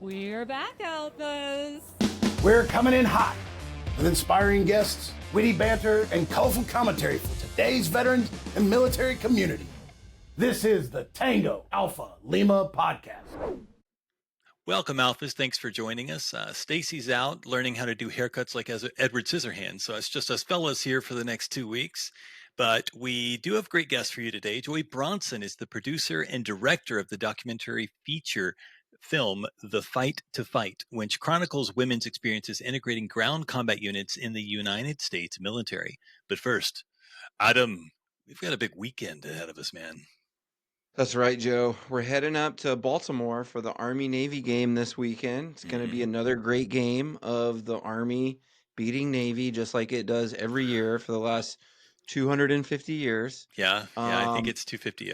We're back, Alphas. We're coming in hot with inspiring guests, witty banter, and colorful commentary for today's veterans and military community. This is the Tango Alpha Lima podcast. Welcome, Alphas. Thanks for joining us. Stacy's out learning how to do haircuts like Edward Scissorhands, so it's just us fellas here for the next 2 weeks. But we do have great guests for you today. Joy Bronson is the producer and director of the documentary feature film The Fight to Fight, which chronicles women's experiences integrating ground combat units in the United States military. But first, Adam, we've got a big weekend ahead of us, man. That's right, Joe. We're heading up to Baltimore for the Army-Navy game this weekend. It's going to be another great game of the Army beating Navy, just like it does every year for the last 250 years. Yeah, I think it's 250.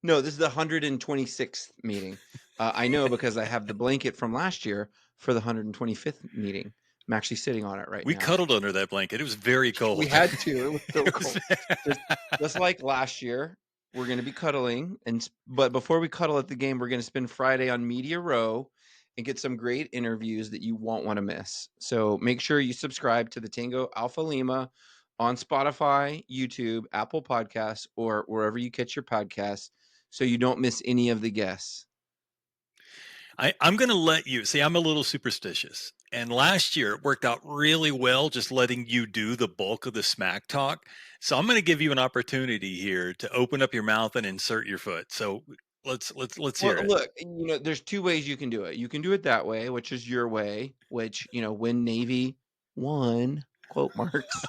No, this is the 126th meeting. I know because I have the blanket from last year for the 125th meeting. I'm actually sitting on it right now. We cuddled under that blanket. It was very cold. We had to. It was so cold. Just like last year, we're going to be cuddling. But before we cuddle at the game, we're going to spend Friday on Media Row and get some great interviews that you won't want to miss. So make sure you subscribe to the Tango Alpha Lima on Spotify, YouTube, Apple Podcasts, or wherever you catch your podcasts, so you don't miss any of the guests. I'm going to let you see. I'm a little superstitious, and last year it worked out really well, just letting you do the bulk of the smack talk. So I'm going to give you an opportunity here to open up your mouth and insert your foot. So let's hear it. Look, there's two ways you can do it. You can do it that way, which is your way, which when Navy won, quote marks,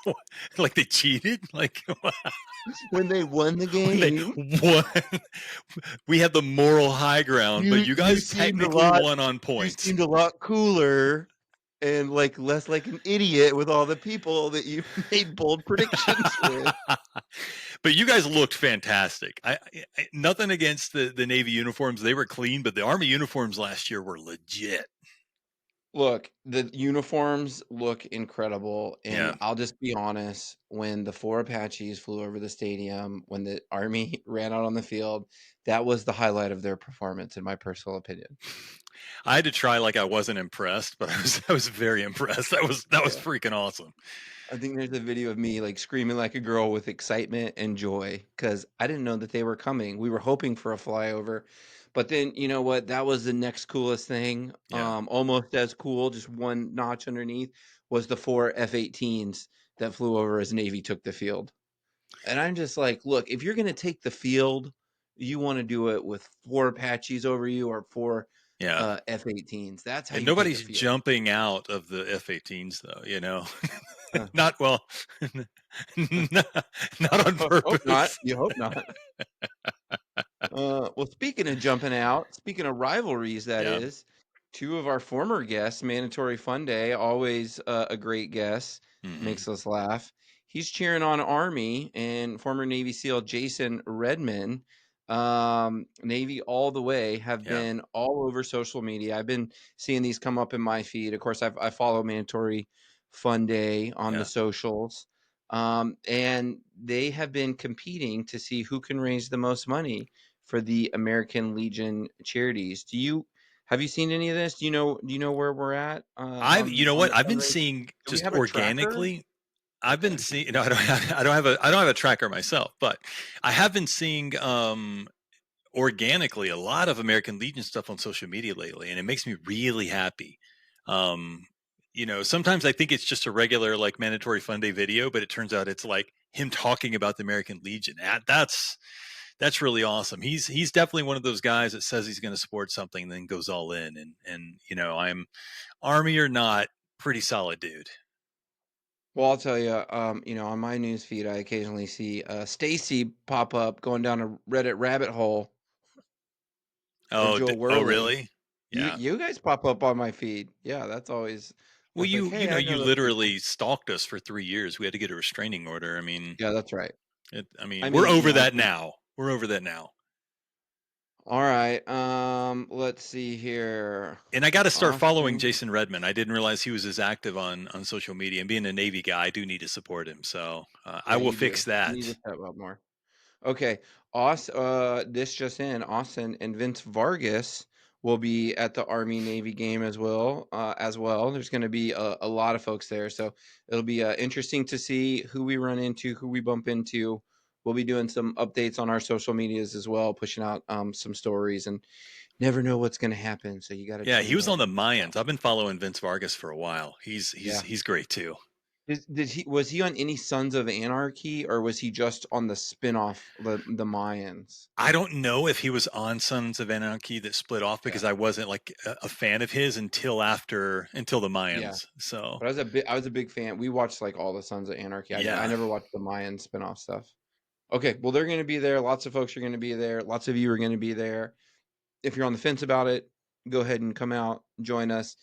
like they cheated, like when they won the game. When they won. We had the moral high ground, but you guys technically won on points. You seemed a lot cooler and less like an idiot with all the people that you made bold predictions with. But you guys looked fantastic. I nothing against the Navy uniforms. They were clean, but the Army uniforms last year were legit. Look, the uniforms look incredible, and I'll just be honest, when the 4 Apaches flew over the stadium, when the Army ran out on the field, that was the highlight of their performance, in my personal opinion. I had to try like I wasn't impressed, but I was very impressed. That was freaking awesome. I think there's a video of me screaming like a girl with excitement and joy because I didn't know that they were coming. We were hoping for a flyover. But then, you know what? That was the next coolest thing. Yeah. Almost as cool, just one notch underneath, was the 4 F-18s that flew over as Navy took the field. And I'm just like, look, if you're going to take the field, you want to do it with 4 Apaches over you or 4 F-18s. That's how. And you nobody's take the field. Jumping out of the F-18s, though. Not well. Not on purpose. You hope not. Well, speaking of jumping out, speaking of rivalries, is 2 of our former guests, Mandatory Fun Day, always a great guest, makes us laugh. He's cheering on Army, and former Navy SEAL Jason Redman, Navy all the way, have been all over social media. I've been seeing these come up in my feed. Of course, I follow Mandatory Fun Day on the socials. And they have been competing to see who can raise the most money for the American Legion charities. Have you seen any of this? Do you know where we're at? I've been seeing just organically. I've been seeing. I don't have a tracker myself, but I have been seeing organically a lot of American Legion stuff on social media lately, and it makes me really happy. Sometimes I think it's just a regular Mandatory Fun Day video, but it turns out it's like him talking about the American Legion. That's really awesome. He's definitely one of those guys that says he's going to support something and then goes all in. And I'm Army or not, pretty solid dude. Well, I'll tell you, on my news feed, I occasionally see Stacy pop up going down a Reddit rabbit hole. Oh, really? Yeah. You guys pop up on my feed. Yeah, that's always. Well, you literally stalked us for 3 years. We had to get a restraining order. I mean, yeah, that's right. We're over that now. We're over that now. All right. Let's see here. And I got to start following Jason Redman. I didn't realize he was as active on social media. And being a Navy guy, I do need to support him. So I will fix that. You need to step up more. Okay. This just in: Austin and Vince Vargas will be at the Army Navy game as well. There's going to be a lot of folks there, so it'll be interesting to see who we run into, who we bump into. We'll be doing some updates on our social medias as well, pushing out some stories, and never know what's going to happen. So you got to He was on the Mayans. I've been following Vince Vargas for a while. He's great too. Was he on any Sons of Anarchy, or was he just on the spinoff, the Mayans? I don't know if he was on Sons of Anarchy that split off, because I wasn't like a fan of his until the Mayans. Yeah. So, but I was a big fan. We watched like all the Sons of Anarchy. I never watched the Mayan spinoff stuff. Okay, well, they're going to be there. Lots of folks are going to be there. Lots of you are going to be there. If you're on the fence about it, go ahead and come out, join us.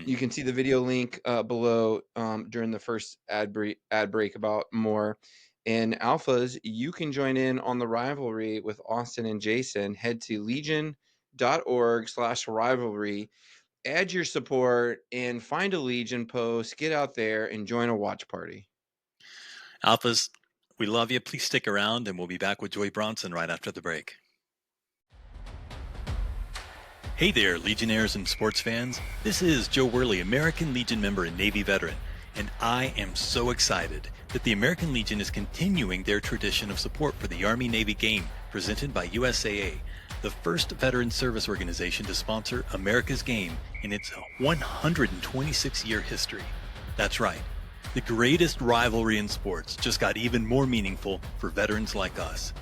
You can see the video link below during the first ad break about more. And Alphas, you can join in on the rivalry with Austin and Jason. Head to legion.org/rivalry. Add your support and find a Legion post. Get out there and join a watch party. Alphas, we love you. Please stick around, and we'll be back with Joy Bronson right after the break. Hey there, Legionnaires and sports fans. This is Joe Worley, American Legion member and Navy veteran, and I am so excited that the American Legion is continuing their tradition of support for the Army-Navy game presented by USAA, the first veteran service organization to sponsor America's game in its 126-year history. That's right. The greatest rivalry in sports just got even more meaningful for veterans like us.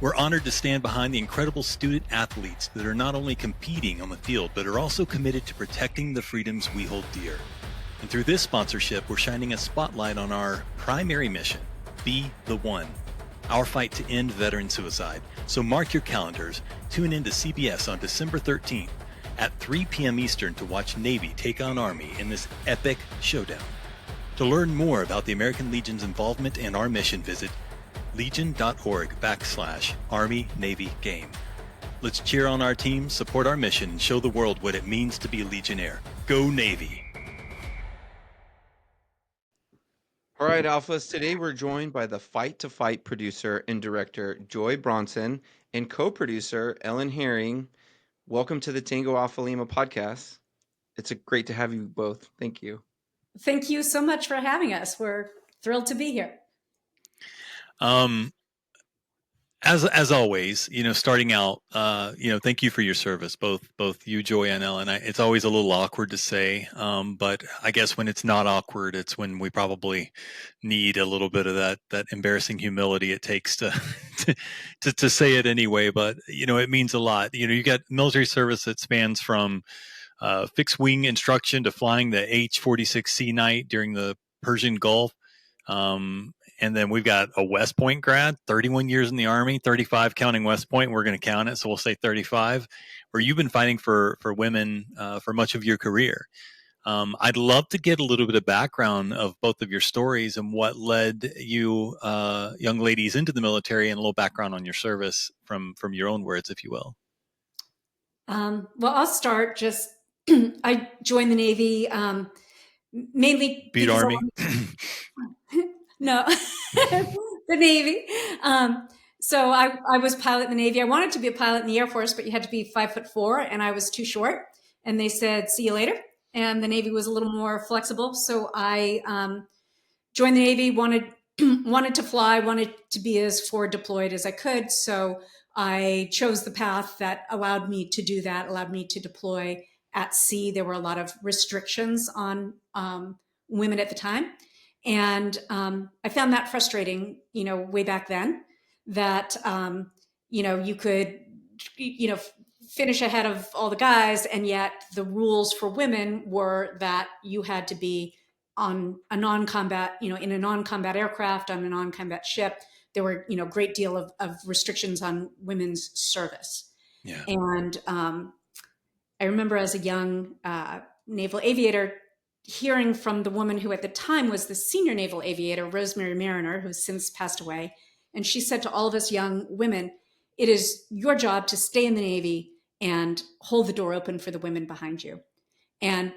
We're honored to stand behind the incredible student athletes that are not only competing on the field, but are also committed to protecting the freedoms we hold dear. And through this sponsorship, we're shining a spotlight on our primary mission, Be the One, our fight to end veteran suicide. So mark your calendars, tune in to CBS on December 13th at 3 p.m. Eastern to watch Navy take on Army in this epic showdown. To learn more about the American Legion's involvement and our mission, visit legion.org/Army-Navy game. Let's cheer on our team, support our mission, and show the world what it means to be a Legionnaire. Go Navy! All right, Alphas, today we're joined by the Fight to Fight producer and director, Joy Bronson, and co-producer, Ellen Haring. Welcome to the Tango Alpha Lima podcast. It's great to have you both. Thank you. Thank you so much for having us. We're thrilled to be here. As always, starting out, thank you for your service, both you, Joy, and Ellen. It's always a little awkward to say, but I guess when it's not awkward, it's when we probably need a little bit of that embarrassing humility it takes to to say it anyway. But it means a lot. You got military service that spans from fixed wing instruction to flying the H-46C night during the Persian Gulf. And then we've got a West Point grad, 31 years in the Army, 35 counting West Point. We're going to count it, so we'll say 35, where you've been fighting for women for much of your career. I'd love to get a little bit of background of both of your stories and what led you young ladies into the military, and a little background on your service from your own words, if you will. Well, I'll start. Just I joined the Navy mainly Beat Army. No, the Navy. So I was pilot in the Navy. I wanted to be a pilot in the Air Force, but you had to be 5'4", and I was too short. And they said, "See you later." And the Navy was a little more flexible. So I joined the Navy. Wanted to fly. Wanted to be as forward deployed as I could. So I chose the path that allowed me to do that. Allowed me to deploy at sea. There were a lot of restrictions on women at the time. And I found that frustrating, way back then, that, you could, finish ahead of all the guys. And yet the rules for women were that you had to be on a non-combat, in a non-combat aircraft, on a non-combat ship. There were, great deal of restrictions on women's service. Yeah. And I remember as a young naval aviator, hearing from the woman who at the time was the senior naval aviator, Rosemary Mariner, who's since passed away. And she said to all of us young women, "It is your job to stay in the Navy and hold the door open for the women behind you." And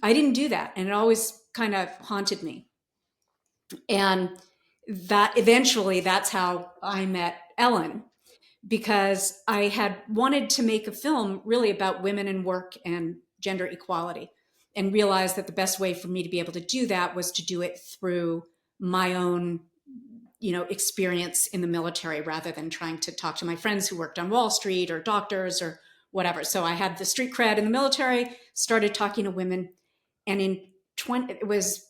I didn't do that. And it always kind of haunted me. And that eventually, that's how I met Ellen, because I had wanted to make a film really about women and work and gender equality, and realized that the best way for me to be able to do that was to do it through my own experience in the military, rather than trying to talk to my friends who worked on Wall Street or doctors or whatever. So I had the street cred in the military, started talking to women, and in it was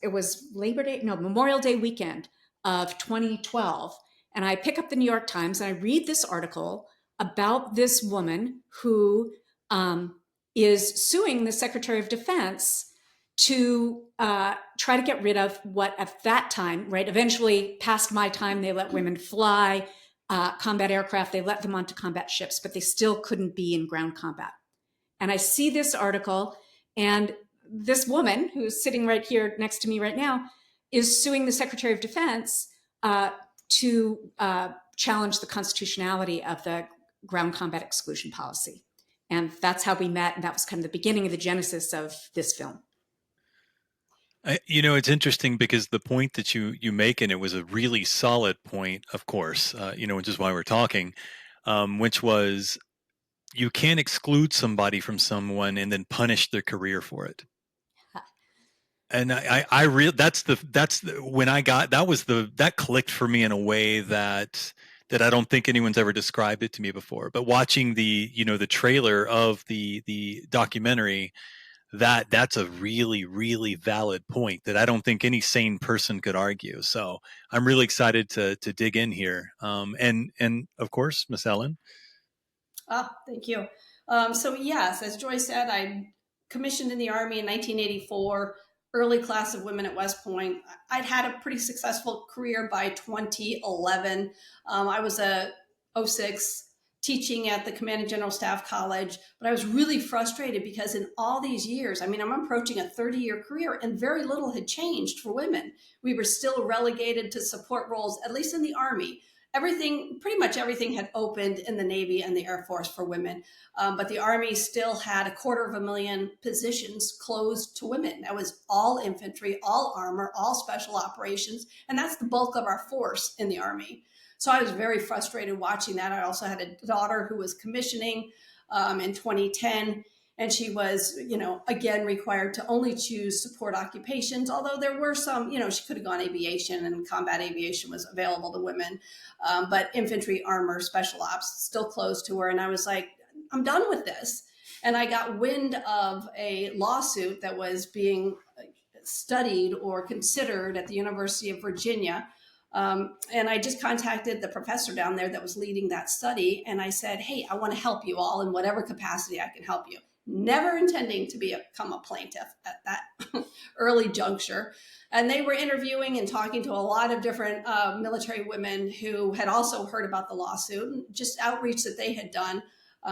Memorial Day weekend of 2012, and I pick up the New York Times and I read this article about this woman who is suing the Secretary of Defense to try to get rid of what at that time, right, eventually past my time, they let women fly combat aircraft, they let them onto combat ships, but they still couldn't be in ground combat. And I see this article, and this woman who's sitting right here next to me right now is suing the Secretary of Defense to challenge the constitutionality of the ground combat exclusion policy. And that's how we met, and that was kind of the beginning of the genesis of this film. It's interesting because the point that you make, and it was a really solid point, of course, which is why we're talking, which was you can't exclude somebody from someone and then punish their career for it. And that clicked for me in a way that I don't think anyone's ever described it to me before. But watching the trailer of the documentary, that's a really, really valid point that I don't think any sane person could argue. So I'm really excited to dig in here. And of course, Miss Ellen. Thank you. So yes, as Joy said, I commissioned in the Army in 1984, early class of women at West Point. I'd had a pretty successful career by 2011. I was a 06 teaching at the Commanding General Staff College, but I was really frustrated because in all these years, I'm approaching a 30-year career and very little had changed for women. We were still relegated to support roles, at least in the Army. Pretty much everything had opened in the Navy and the Air Force for women. But the Army still had 250,000 positions closed to women. That was all infantry, all armor, all special operations. And that's the bulk of our force in the Army. So I was very frustrated watching that. I also had a daughter who was commissioning in 2010. And she was, again, required to only choose support occupations, although there were some, she could have gone aviation, and combat aviation was available to women. But infantry, armor, special ops still closed to her. And I was like, I'm done with this. And I got wind of a lawsuit that was being studied or considered at the University of Virginia. And I just contacted the professor down there that was leading that study. And I said, hey, I want to help you all in whatever capacity I can help you. Never intending to become a plaintiff at that early juncture. And they were interviewing and talking to a lot of different military women who had also heard about the lawsuit, and just outreach that they had done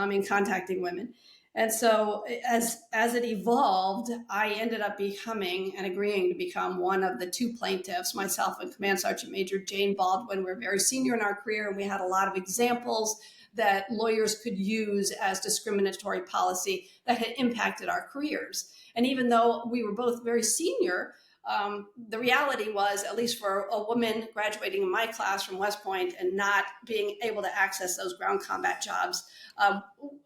in contacting women. And so as it evolved, I ended up becoming and agreeing to become one of the two plaintiffs, myself and Command Sergeant Major Jane Baldwin. We're very senior in our career, and we had a lot of examples that lawyers could use as discriminatory policy that had impacted our careers. And even though we were both very senior, the reality was, at least for a woman graduating in my class from West Point and not being able to access those ground combat jobs,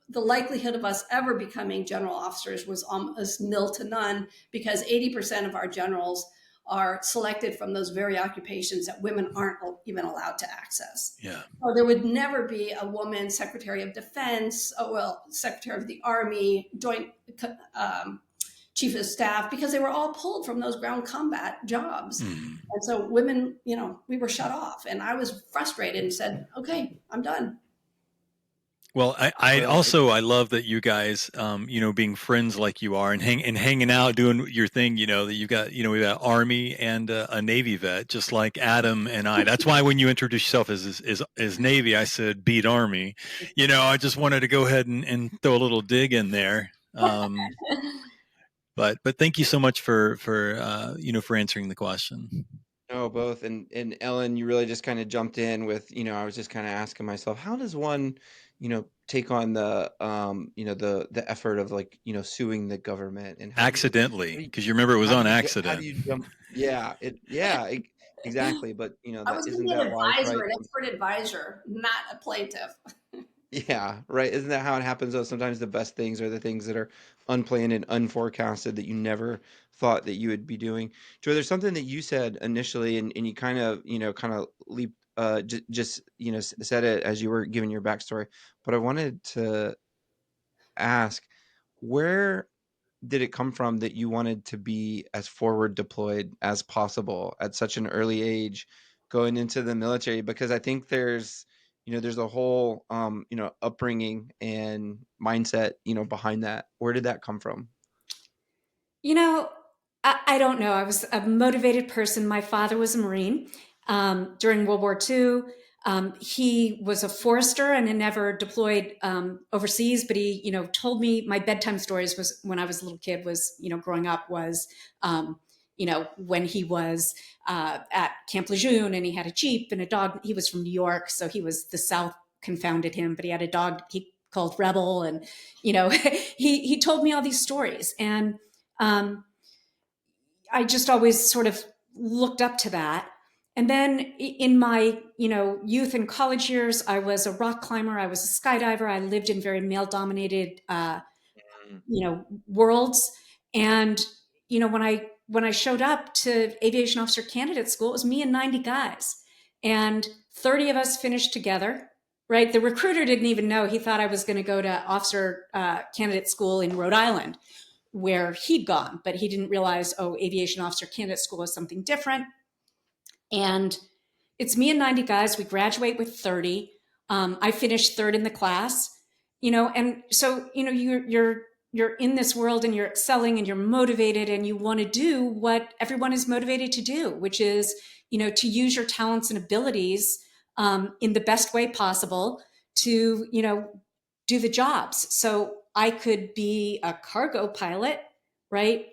the likelihood of us ever becoming general officers was almost nil to none, because 80% of our generals are selected from those very occupations that women aren't even allowed to access. Yeah. So there would never be a woman Secretary of Defense, Secretary of the Army, Joint Chief of Staff, because they were all pulled from those ground combat jobs. And so women, we were shut off. And I was frustrated and said, okay, I'm done. Well, I love that you guys, being friends like you are and hanging out, doing your thing, that you got, we got Army and a Navy vet, just like Adam and I. That's why when you introduced yourself as Navy, I said beat Army. I just wanted to go ahead and throw a little dig in there. But thank you so much for answering the question. No, both. And Ellen, you really just kind of jumped in with, I was just kind of asking myself, how does one, take on the, the effort of suing the government and accidentally, because you remember it was on accident. How do you jump? Yeah. exactly. But I that was going to isn't be an that life, advisor, right? an expert advisor, not a plaintiff. Yeah, right. Isn't that how it happens though? Sometimes the best things are the things that are unplanned and unforecasted that you never thought that you would be doing. Joy, there's something that you said initially, and you kind of, kind of leap, just, said it as you were giving your backstory. But I wanted to ask, where did it come from that you wanted to be as forward deployed as possible at such an early age going into the military? Because I think there's a whole upbringing and mindset behind that. Where did that come from? You know, I don't know. I was a motivated person. My father was a Marine during World War II. He was a forester and had never deployed overseas, but he, told me my bedtime stories was when I was a little kid was, growing up was, when he was at Camp Lejeune and he had a Jeep and a dog. He was from New York, so the South confounded him, but he had a dog he called Rebel. And, he told me all these stories. And I just always sort of looked up to that. And then in my, youth and college years, I was a rock climber. I was a skydiver. I lived in very male dominated, worlds. And, when I showed up to aviation officer candidate school, it was me and 90 guys, and 30 of us finished together. Right. The recruiter didn't even know. He thought I was going to go to officer candidate school in Rhode Island, where he'd gone, but he didn't realize, aviation officer candidate school is something different. And it's me and 90 guys. We graduate with 30. I finished third in the class, and so, you're in this world and you're excelling and you're motivated and you want to do what everyone is motivated to do, which is, to use your talents and abilities in the best way possible to, do the jobs. So I could be a cargo pilot, right?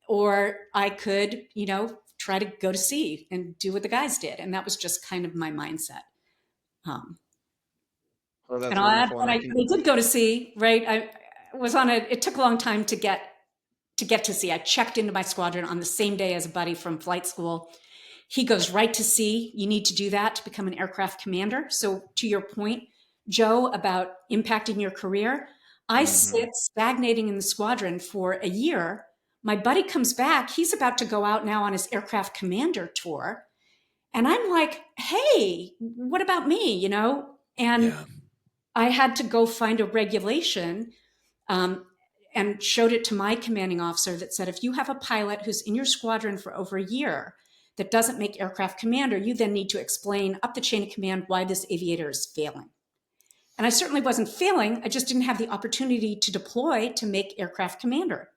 Or I could, try to go to sea and do what the guys did. And that was just kind of my mindset. Um, Oh, and that's I'll add wonderful. that And I I can, did go to sea, right? I was on it took a long time to get to sea. I checked into my squadron on the same day as a buddy from flight school. He goes right to sea. You need to do that to become an aircraft commander. So to your point, Joe, about impacting your career, I sit stagnating in the squadron for a year. My buddy comes back. He's about to go out now on his aircraft commander tour. And I'm like, hey, what about me? And Yeah. I had to go find a regulation and showed it to my commanding officer that said, if you have a pilot who's in your squadron for over a year that doesn't make aircraft commander, you then need to explain up the chain of command why this aviator is failing. And I certainly wasn't failing. I just didn't have the opportunity to deploy to make aircraft commander.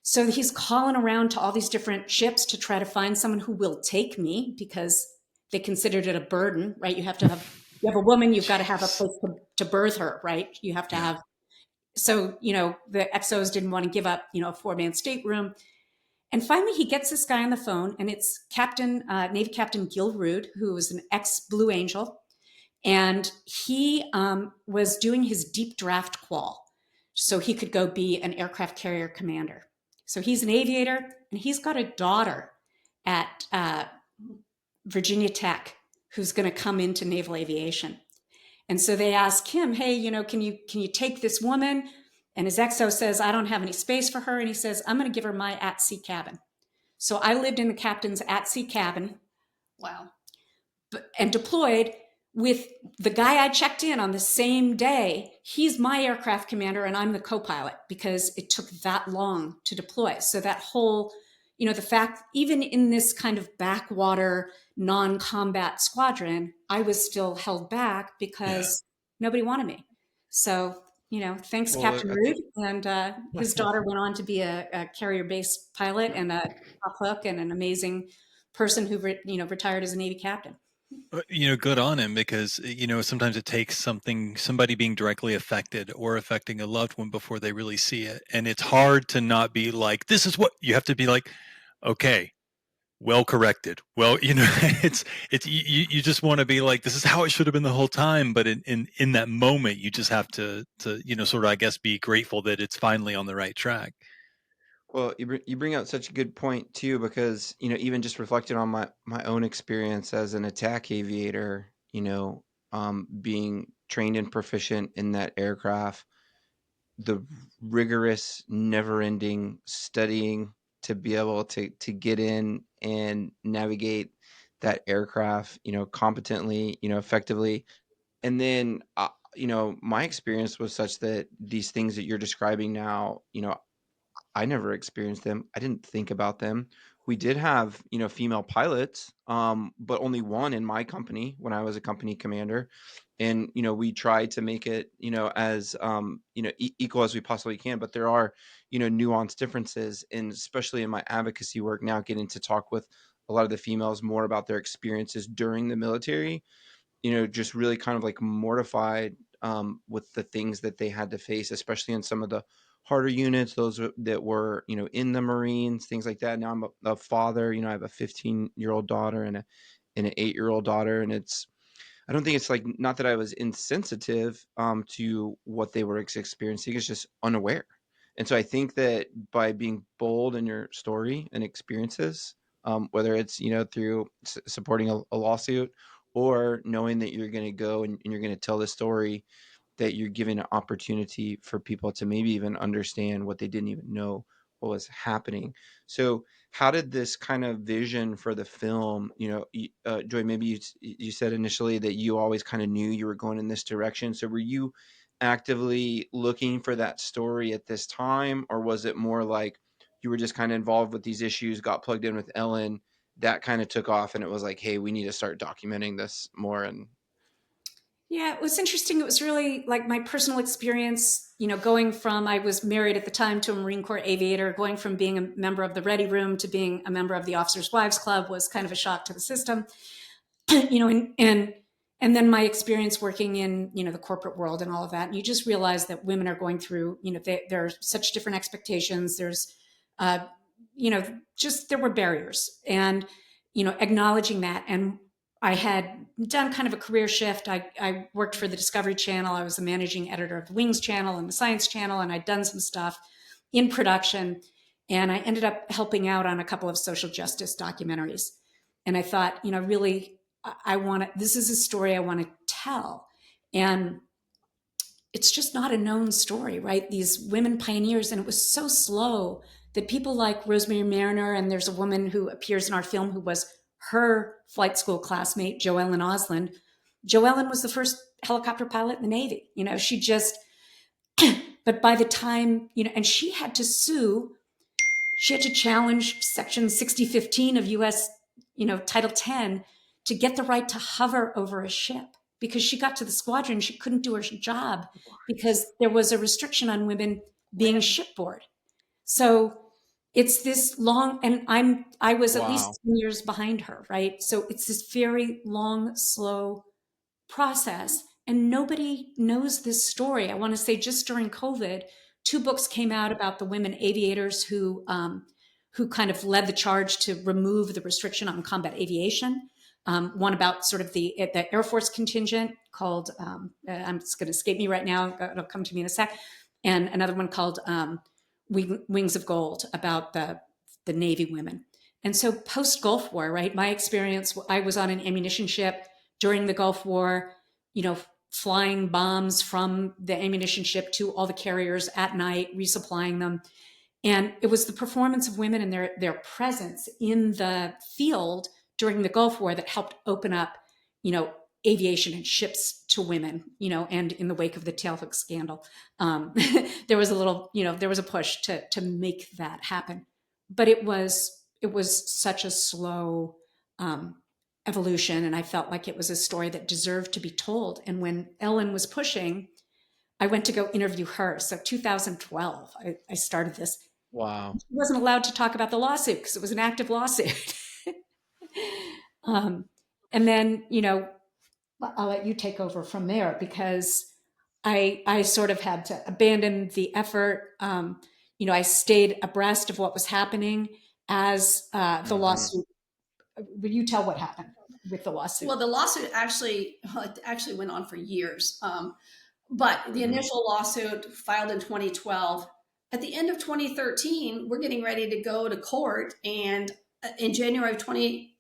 So he's calling around to all these different ships to try to find someone who will take me, because they considered it a burden, right? You have a woman, you've got to have a place to birth her, right? You have to have, so, the XOs didn't want to give up, a 4-man stateroom. And finally he gets this guy on the phone, and it's Navy Captain Gil Rude, who was an ex-Blue Angel. And he was doing his deep draft qual so he could go be an aircraft carrier commander. So he's an aviator, and he's got a daughter at Virginia Tech who's going to come into naval aviation. And so they ask him, hey, can you take this woman? And his XO says, I don't have any space for her. And he says, I'm going to give her my at-sea cabin. So I lived in the captain's at-sea cabin. Wow. And deployed with the guy I checked in on the same day. He's my aircraft commander and I'm the co-pilot, because it took that long to deploy. So that whole, the fact, even in this kind of backwater non-combat squadron, I was still held back because nobody wanted me. So, thanks, Captain Rude. And his daughter went on to be a carrier-based pilot and a top hook and an amazing person who, retired as a Navy captain. Good on him, because, sometimes it takes somebody being directly affected or affecting a loved one before they really see it. And it's hard to not be like, this is what you have to be like, okay, well corrected. Well, it's you just want to be like, this is how it should have been the whole time. But in that moment, you just have to sort of, I guess, be grateful that it's finally on the right track. Well, you bring out such a good point too, because even just reflecting on my own experience as an attack aviator, being trained and proficient in that aircraft, the rigorous, never-ending studying to be able to get in and navigate that aircraft, competently, effectively, and then my experience was such that these things that you're describing now, I never experienced them. I didn't think about them. We did have, female pilots, but only one in my company when I was a company commander. And, we tried to make it, as, equal as we possibly can. But there are, nuanced differences. And especially in my advocacy work now, getting to talk with a lot of the females more about their experiences during the military, just really kind of like mortified with the things that they had to face, especially in some of the harder units, those that were, in the Marines, things like that. Now I'm a father, I have a 15-year-old daughter and an 8-year-old daughter. And I don't think it's like, not that I was insensitive to what they were experiencing, it's just unaware. And so I think that by being bold in your story and experiences, whether it's, through supporting a lawsuit or knowing that you're going to go and you're going to tell the story, that you're giving an opportunity for people to maybe even understand what they didn't even know what was happening. So how did this kind of vision for the film, Joy, maybe you said initially that you always kind of knew you were going in this direction. So were you actively looking for that story at this time, or was it more like you were just kind of involved with these issues, got plugged in with Ellen, that kind of took off, and it was like, hey, we need to start documenting this more? And Yeah, it was interesting. It was really like my personal experience, going from, I was married at the time to a Marine Corps aviator, going from being a member of the Ready Room to being a member of the Officers' Wives Club was kind of a shock to the system, and then my experience working in, the corporate world and all of that. And you just realize that women are going through, there are such different expectations. There's, just there were barriers, and, acknowledging that. And I had done kind of a career shift. I worked for the Discovery Channel. I was the managing editor of the Wings Channel and the Science Channel, and I'd done some stuff in production. And I ended up helping out on a couple of social justice documentaries. And I thought, really, I want to, this is a story I want to tell. And it's just not a known story, right? These women pioneers, and it was so slow that people like Rosemary Mariner, and there's a woman who appears in our film who was her flight school classmate, Joellen Osland. Joellen was the first helicopter pilot in the Navy. She just, but by the time, and she had to sue, she had to challenge Section 6015 of US, Title 10 to get the right to hover over a ship, because she got to the squadron, she couldn't do her job because there was a restriction on women being shipboard. So it's this long, and I was at least 10 years behind her, right? So it's this very long, slow process, and nobody knows this story. I want to say, just during COVID, 2 books came out about the women aviators who kind of led the charge to remove the restriction on combat aviation. One about sort of the Air Force contingent called, it's going to escape me right now, it'll come to me in a sec, and another one called Wings of Gold, about the Navy women. And so post-Gulf War, right, my experience, I was on an ammunition ship during the Gulf War, flying bombs from the ammunition ship to all the carriers at night, resupplying them. And it was the performance of women and their presence in the field during the Gulf War that helped open up, aviation and ships to women, and in the wake of the tailhook scandal, there was a little, there was a push to make that happen. But it was such a slow evolution, and I felt like it was a story that deserved to be told. And when Ellen was pushing, I went to go interview her. So 2012, I started this. Wow. She wasn't allowed to talk about the lawsuit because it was an active lawsuit. And then, I'll let you take over from there, because I sort of had to abandon the effort. I stayed abreast of what was happening as the lawsuit. Will you tell what happened with the lawsuit? Well, the lawsuit actually went on for years. But the initial lawsuit filed in 2012 at the end of 2013, we're getting ready to go to court, and in January of 20,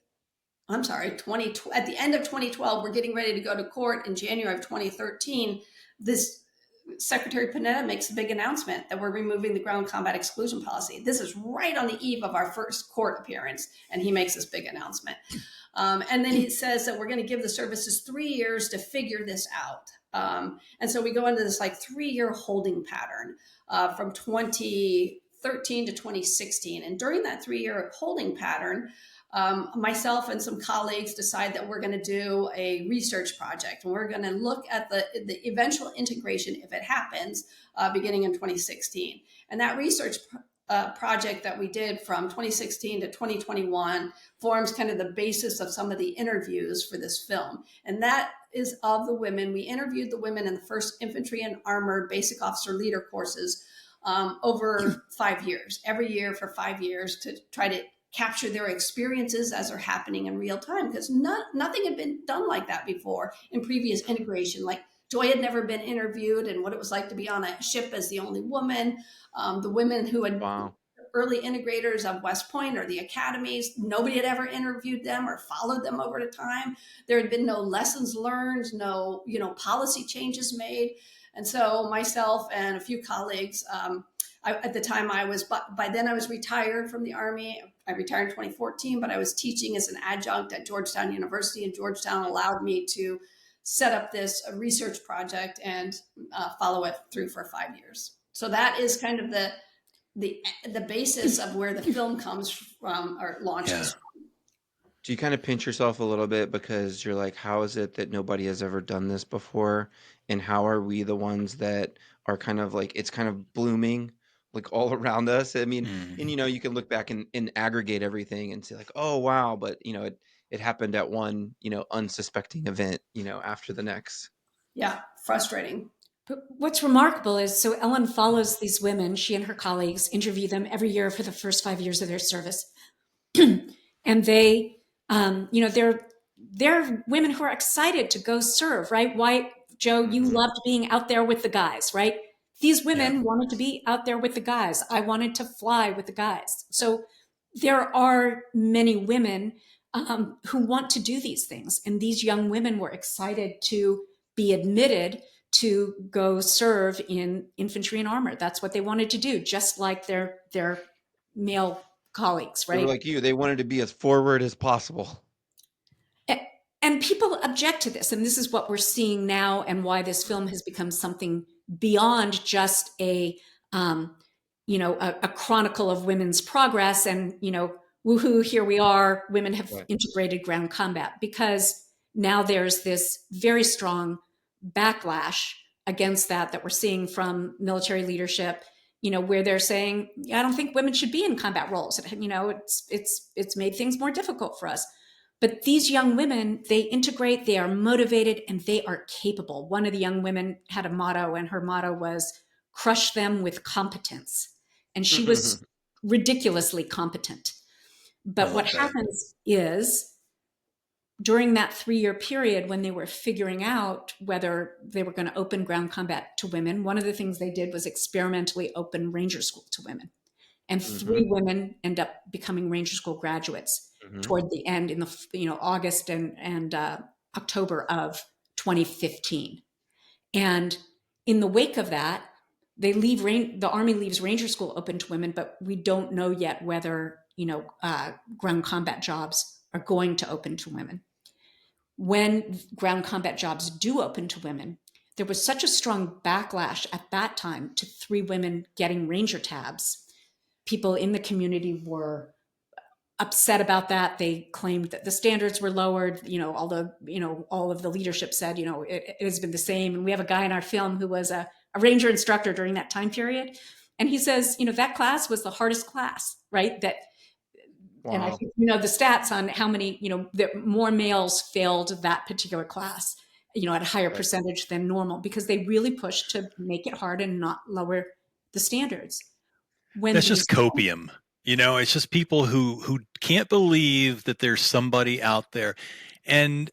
I'm sorry, 20, at the end of 2012, we're getting ready to go to court. In January of 2013, this Secretary Panetta makes a big announcement that we're removing the ground combat exclusion policy. This is right on the eve of our first court appearance, and he makes this big announcement. And then he says that we're going to give the services 3 years to figure this out. And so we go into this like 3-year holding pattern from 2013 to 2016. And during that 3-year holding pattern, myself and some colleagues decide that we're going to do a research project, and we're going to look at the eventual integration, if it happens, beginning in 2016. And that research project that we did from 2016 to 2021 forms kind of the basis of some of the interviews for this film. And that is of the women. We interviewed the women in the 1st Infantry and Armored Basic Officer Leader courses over 5 years, every year for 5 years, to try to capture their experiences as they're happening in real time, because nothing had been done like that before in previous integration. Like Joy had never been interviewed, and what it was like to be on a ship as the only woman. The women who had early integrators of West Point or the academies, nobody had ever interviewed them or followed them over the time. There had been no lessons learned, no policy changes made. And so myself and a few colleagues, at the time by then I was retired from the Army. I retired in 2014, but I was teaching as an adjunct at Georgetown University, and Georgetown allowed me to set up this research project and follow it through for 5 years. So that is kind of the basis of where the film comes from or launches from. Do you kind of pinch yourself a little bit because you're like, how is it that nobody has ever done this before? And how are we the ones that are kind of like, it's kind of blooming like all around us? I mean, and you can look back and aggregate everything and say like, oh, wow. But, it happened at one, unsuspecting event, after the next. Yeah, frustrating. But what's remarkable is, so Ellen follows these women, she and her colleagues interview them every year for the first 5 years of their service. And they, they're women who are excited to go serve, right? Why, Joe, you loved being out there with the guys, right? These women wanted to be out there with the guys. I wanted to fly with the guys. So there are many women who want to do these things. And these young women were excited to be admitted to go serve in infantry and armor. That's what they wanted to do, just like their male colleagues, right? They were like you. They wanted to be as forward as possible. And people object to this. And this is what we're seeing now, and why this film has become something beyond just a chronicle of women's progress and, woohoo, here we are, women have integrated ground combat, because now there's this very strong backlash against that we're seeing from military leadership, where they're saying, I don't think women should be in combat roles. It's made things more difficult for us. But these young women, they integrate, they are motivated, and they are capable. One of the young women had a motto, and her motto was, crush them with competence. And she was ridiculously competent. But what happens is, during that 3-year period when they were figuring out whether they were going to open ground combat to women, one of the things they did was experimentally open Ranger School to women. And 3 women end up becoming Ranger School graduates toward the end in the August and October of 2015. And in the wake of that, the Army leaves Ranger School open to women, but we don't know yet whether ground combat jobs are going to open to women. When ground combat jobs do open to women, there was such a strong backlash at that time to 3 women getting Ranger tabs. People in the community were upset about that. They claimed that the standards were lowered, although, all of the leadership said, it has been the same. And we have a guy in our film who was a Ranger instructor during that time period. And he says, that class was the hardest class, right? And I think the stats on how many, that more males failed that particular class, at a higher percentage than normal, because they really pushed to make it hard and not lower the standards. That's just copium. It's just people who can't believe that there's somebody out there. And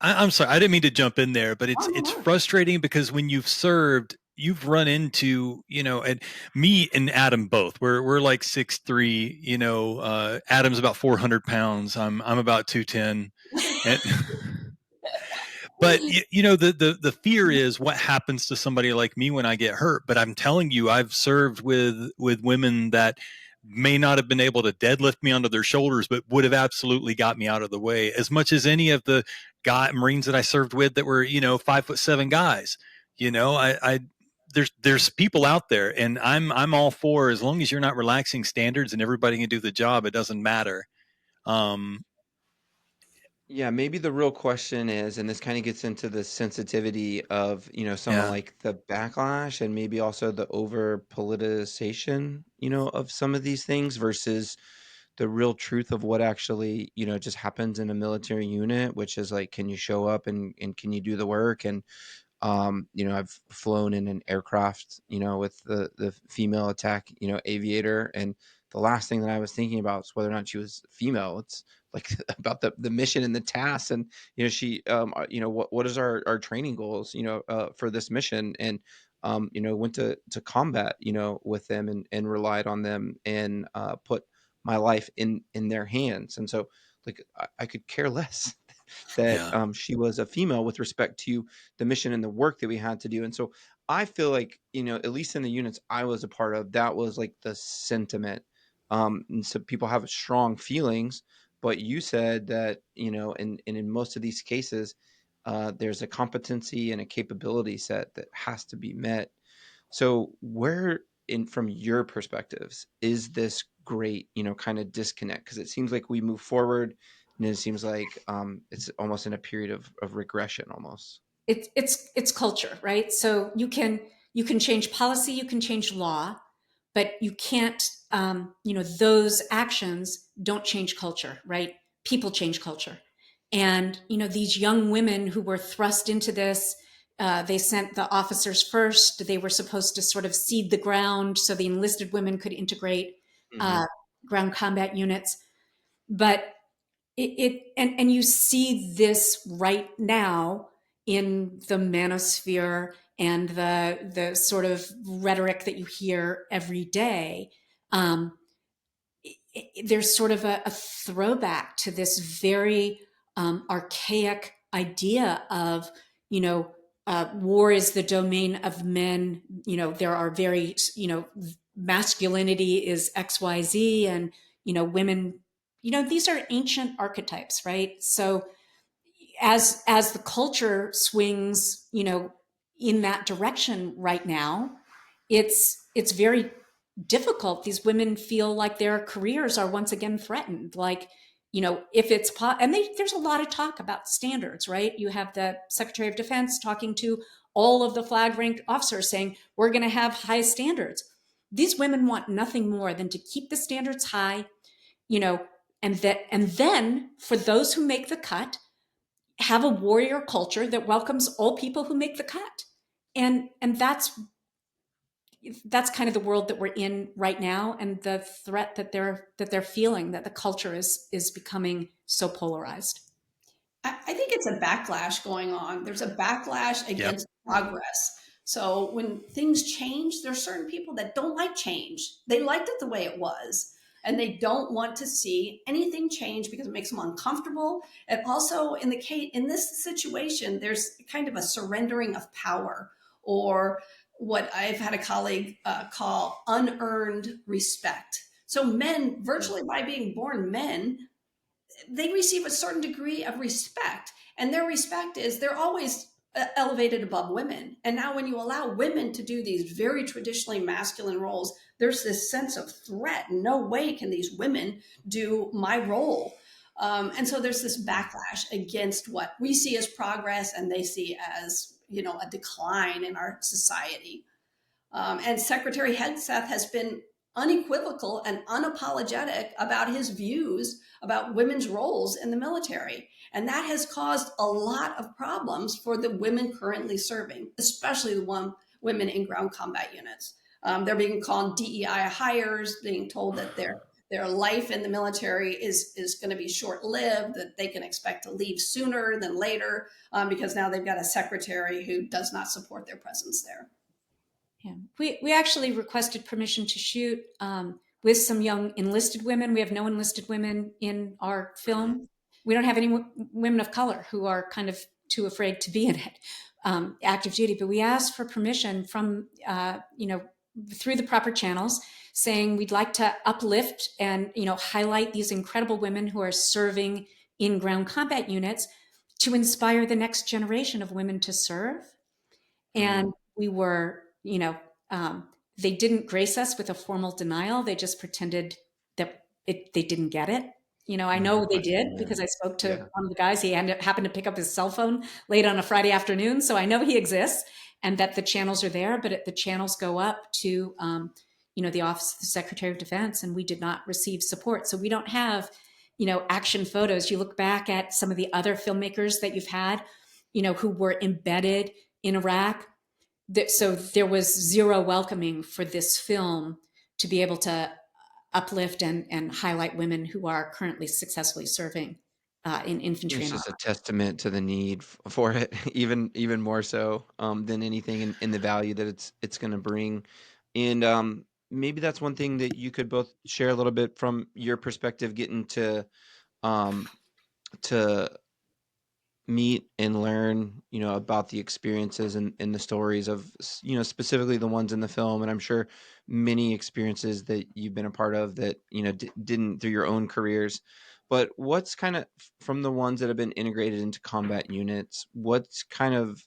I'm sorry, I didn't mean to jump in there, but it's frustrating, because when you've served, you've run into, and me and Adam both, we're like 6'3", Adam's about 400 pounds. I'm about 210. And, but the fear is what happens to somebody like me when I get hurt. But I'm telling you, I've served with women that may not have been able to deadlift me onto their shoulders, but would have absolutely got me out of the way as much as any of the Marines that I served with that were, 5'7" guys. I there's people out there, and I'm all for, as long as you're not relaxing standards and everybody can do the job, it doesn't matter. Yeah, maybe the real question is, and this kind of gets into the sensitivity of, some of Yeah, like the backlash and maybe also the over politicization, of some of these things versus the real truth of what actually, just happens in a military unit, which is like, can you show up and can you do the work? And I've flown in an aircraft, with the female attack, aviator, and the last thing that I was thinking about is whether or not she was female. It's like about the mission and the tasks, and she, what is our training goals, for this mission, and went to combat, with them and relied on them and put my life in their hands, and so like I could care less that yeah, she was a female with respect to the mission and the work that we had to do. And so I feel like, at least in the units I was a part of, that was like the sentiment. And so people have strong feelings, but you said that, and in most of these cases, there's a competency and a capability set that has to be met. So where in from your perspectives is this great, kind of disconnect? Because it seems like we move forward and it seems like it's almost in a period of regression almost. It's culture, right? So you can change policy, you can change law, but you can't. Those actions don't change culture, right? People change culture, and these young women who were thrust into this. They sent the officers first. They were supposed to sort of seed the ground so the enlisted women could integrate Hmm. ground combat units. But and you see this right now in the manosphere and the sort of rhetoric that you hear every day. Um, there's sort of a throwback to this very archaic idea of war is the domain of men. There are very masculinity is XYZ, and women. These are ancient archetypes, right? So as the culture swings, in that direction right now, it's very difficult. These women feel like their careers are once again threatened. Like, if it's and there's a lot of talk about standards, right? You have the Secretary of Defense talking to all of the flag ranked officers saying we're going to have high standards. These women want nothing more than to keep the standards high, and then for those who make the cut, have a warrior culture that welcomes all people who make the cut. And that's kind of the world that we're in right now, and the threat that they're feeling, that the culture is becoming so polarized. I think it's a backlash going on. There's a backlash yep, against progress. So when things change, there's certain people that don't like change. They liked it the way it was, and they don't want to see anything change because it makes them uncomfortable. And also in this situation, there's kind of a surrendering of power, or what I've had a colleague call unearned respect. So men, virtually by being born men, they receive a certain degree of respect, and their respect is they're always elevated above women. And now when you allow women to do these very traditionally masculine roles, there's this sense of threat. No way can these women do my role. And so there's this backlash against what we see as progress and they see as a decline in our society. And Secretary Hegseth has been unequivocal and unapologetic about his views about women's roles in the military. And that has caused a lot of problems for the women currently serving, especially the women in ground combat units. They're being called DEI hires, being told that their life in the military is going to be short-lived, that they can expect to leave sooner than later, because now they've got a secretary who does not support their presence there. Yeah, we actually requested permission to shoot with some young enlisted women. We have no enlisted women in our film. We don't have any women of color who are kind of too afraid to be in it, active duty. But we asked for permission from, through the proper channels, saying we'd like to uplift and, highlight these incredible women who are serving in ground combat units to inspire the next generation of women to serve. And we were, they didn't grace us with a formal denial. They just pretended that they didn't get it. I know they did because I spoke to one of the guys. He happened to pick up his cell phone late on a Friday afternoon. So I know he exists and that the channels are there, but the channels go up to, the Office of the Secretary of Defense, and we did not receive support. So we don't have, action photos. You look back at some of the other filmmakers that you've had, who were embedded in Iraq. So there was zero welcoming for this film to be able to uplift and highlight women who are currently successfully serving in infantry. It's just a testament to the need for it, even more so than anything in the value that it's going to bring. And maybe that's one thing that you could both share a little bit from your perspective, getting to meet and learn, about the experiences and the stories of, specifically the ones in the film. And I'm sure many experiences that you've been a part of that, didn't through your own careers. But what's kind of from the ones that have been integrated into combat units, what's kind of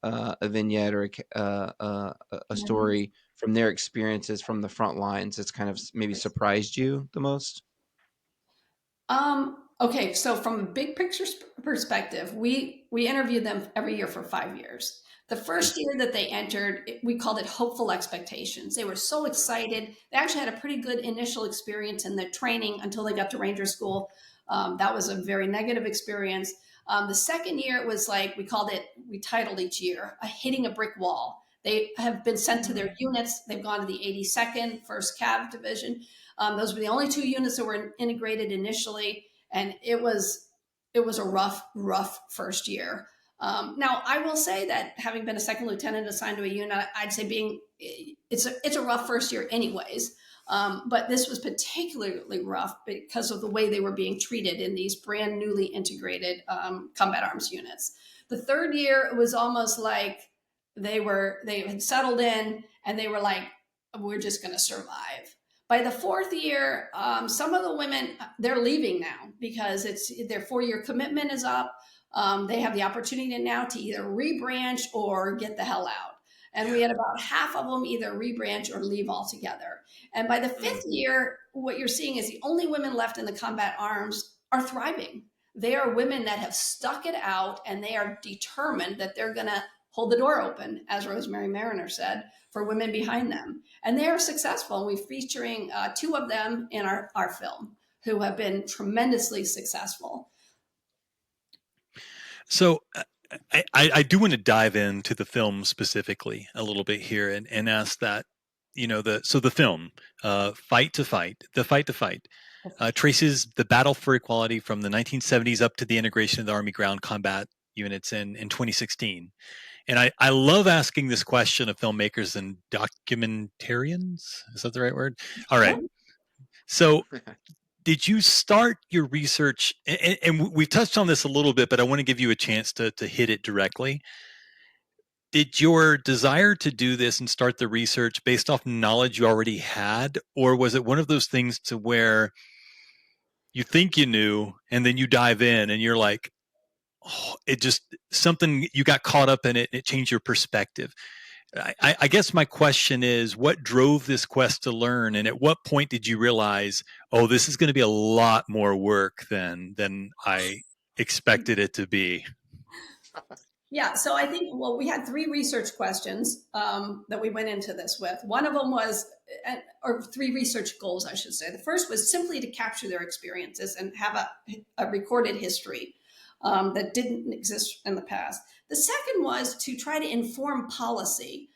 a vignette or a story from their experiences from the front lines that's kind of maybe surprised you the most? Okay, so from a big picture perspective, we interviewed them every year for 5 years. The first year that they entered, we called it hopeful expectations. They were so excited. They actually had a pretty good initial experience in their training until they got to Ranger School. That was a very negative experience. The second year, it was like, we titled each year, hitting a brick wall. They have been sent to their units. They've gone to the 82nd, 1st Cav Division. Those were the only 2 units that were integrated initially. And it was a rough first year. Now, I will say that having been a second lieutenant assigned to a unit, I'd say it's a rough first year anyways. But this was particularly rough because of the way they were being treated in these brand newly integrated combat arms units. The third year, it was almost like they had settled in and they were like, we're just going to survive. By the fourth year, some of the women, they're leaving now because their 4-year commitment is up. They have the opportunity now to either rebranch or get the hell out. And we had about half of them either rebranch or leave altogether. And by the 5th year, what you're seeing is the only women left in the combat arms are thriving. They are women that have stuck it out and they are determined that they're going to hold the door open, as Rosemary Mariner said, for women behind them. And they are successful. We're featuring 2 of them in our film who have been tremendously successful. So I do want to dive into the film specifically a little bit here and ask that, the film, Fight to Fight, traces the battle for equality from the 1970s up to the integration of the Army ground combat units in 2016. And I love asking this question of filmmakers and documentarians. Is that the right word? All right. So did you start your research, and we've touched on this a little bit, but I want to give you a chance to hit it directly. Did your desire to do this and start the research based off knowledge you already had, or was it one of those things to where you think you knew and then you dive in and you're like, oh, it just something, you got caught up in it and it changed your perspective? I guess my question is, what drove this quest to learn, and at what point did you realize, oh, this is going to be a lot more work than I expected it to be? Yeah, so I think, we had 3 research questions that we went into this with. One of them was, or 3 research goals, I should say. The first was simply to capture their experiences and have a recorded history that didn't exist in the past. The second was to try to inform policy,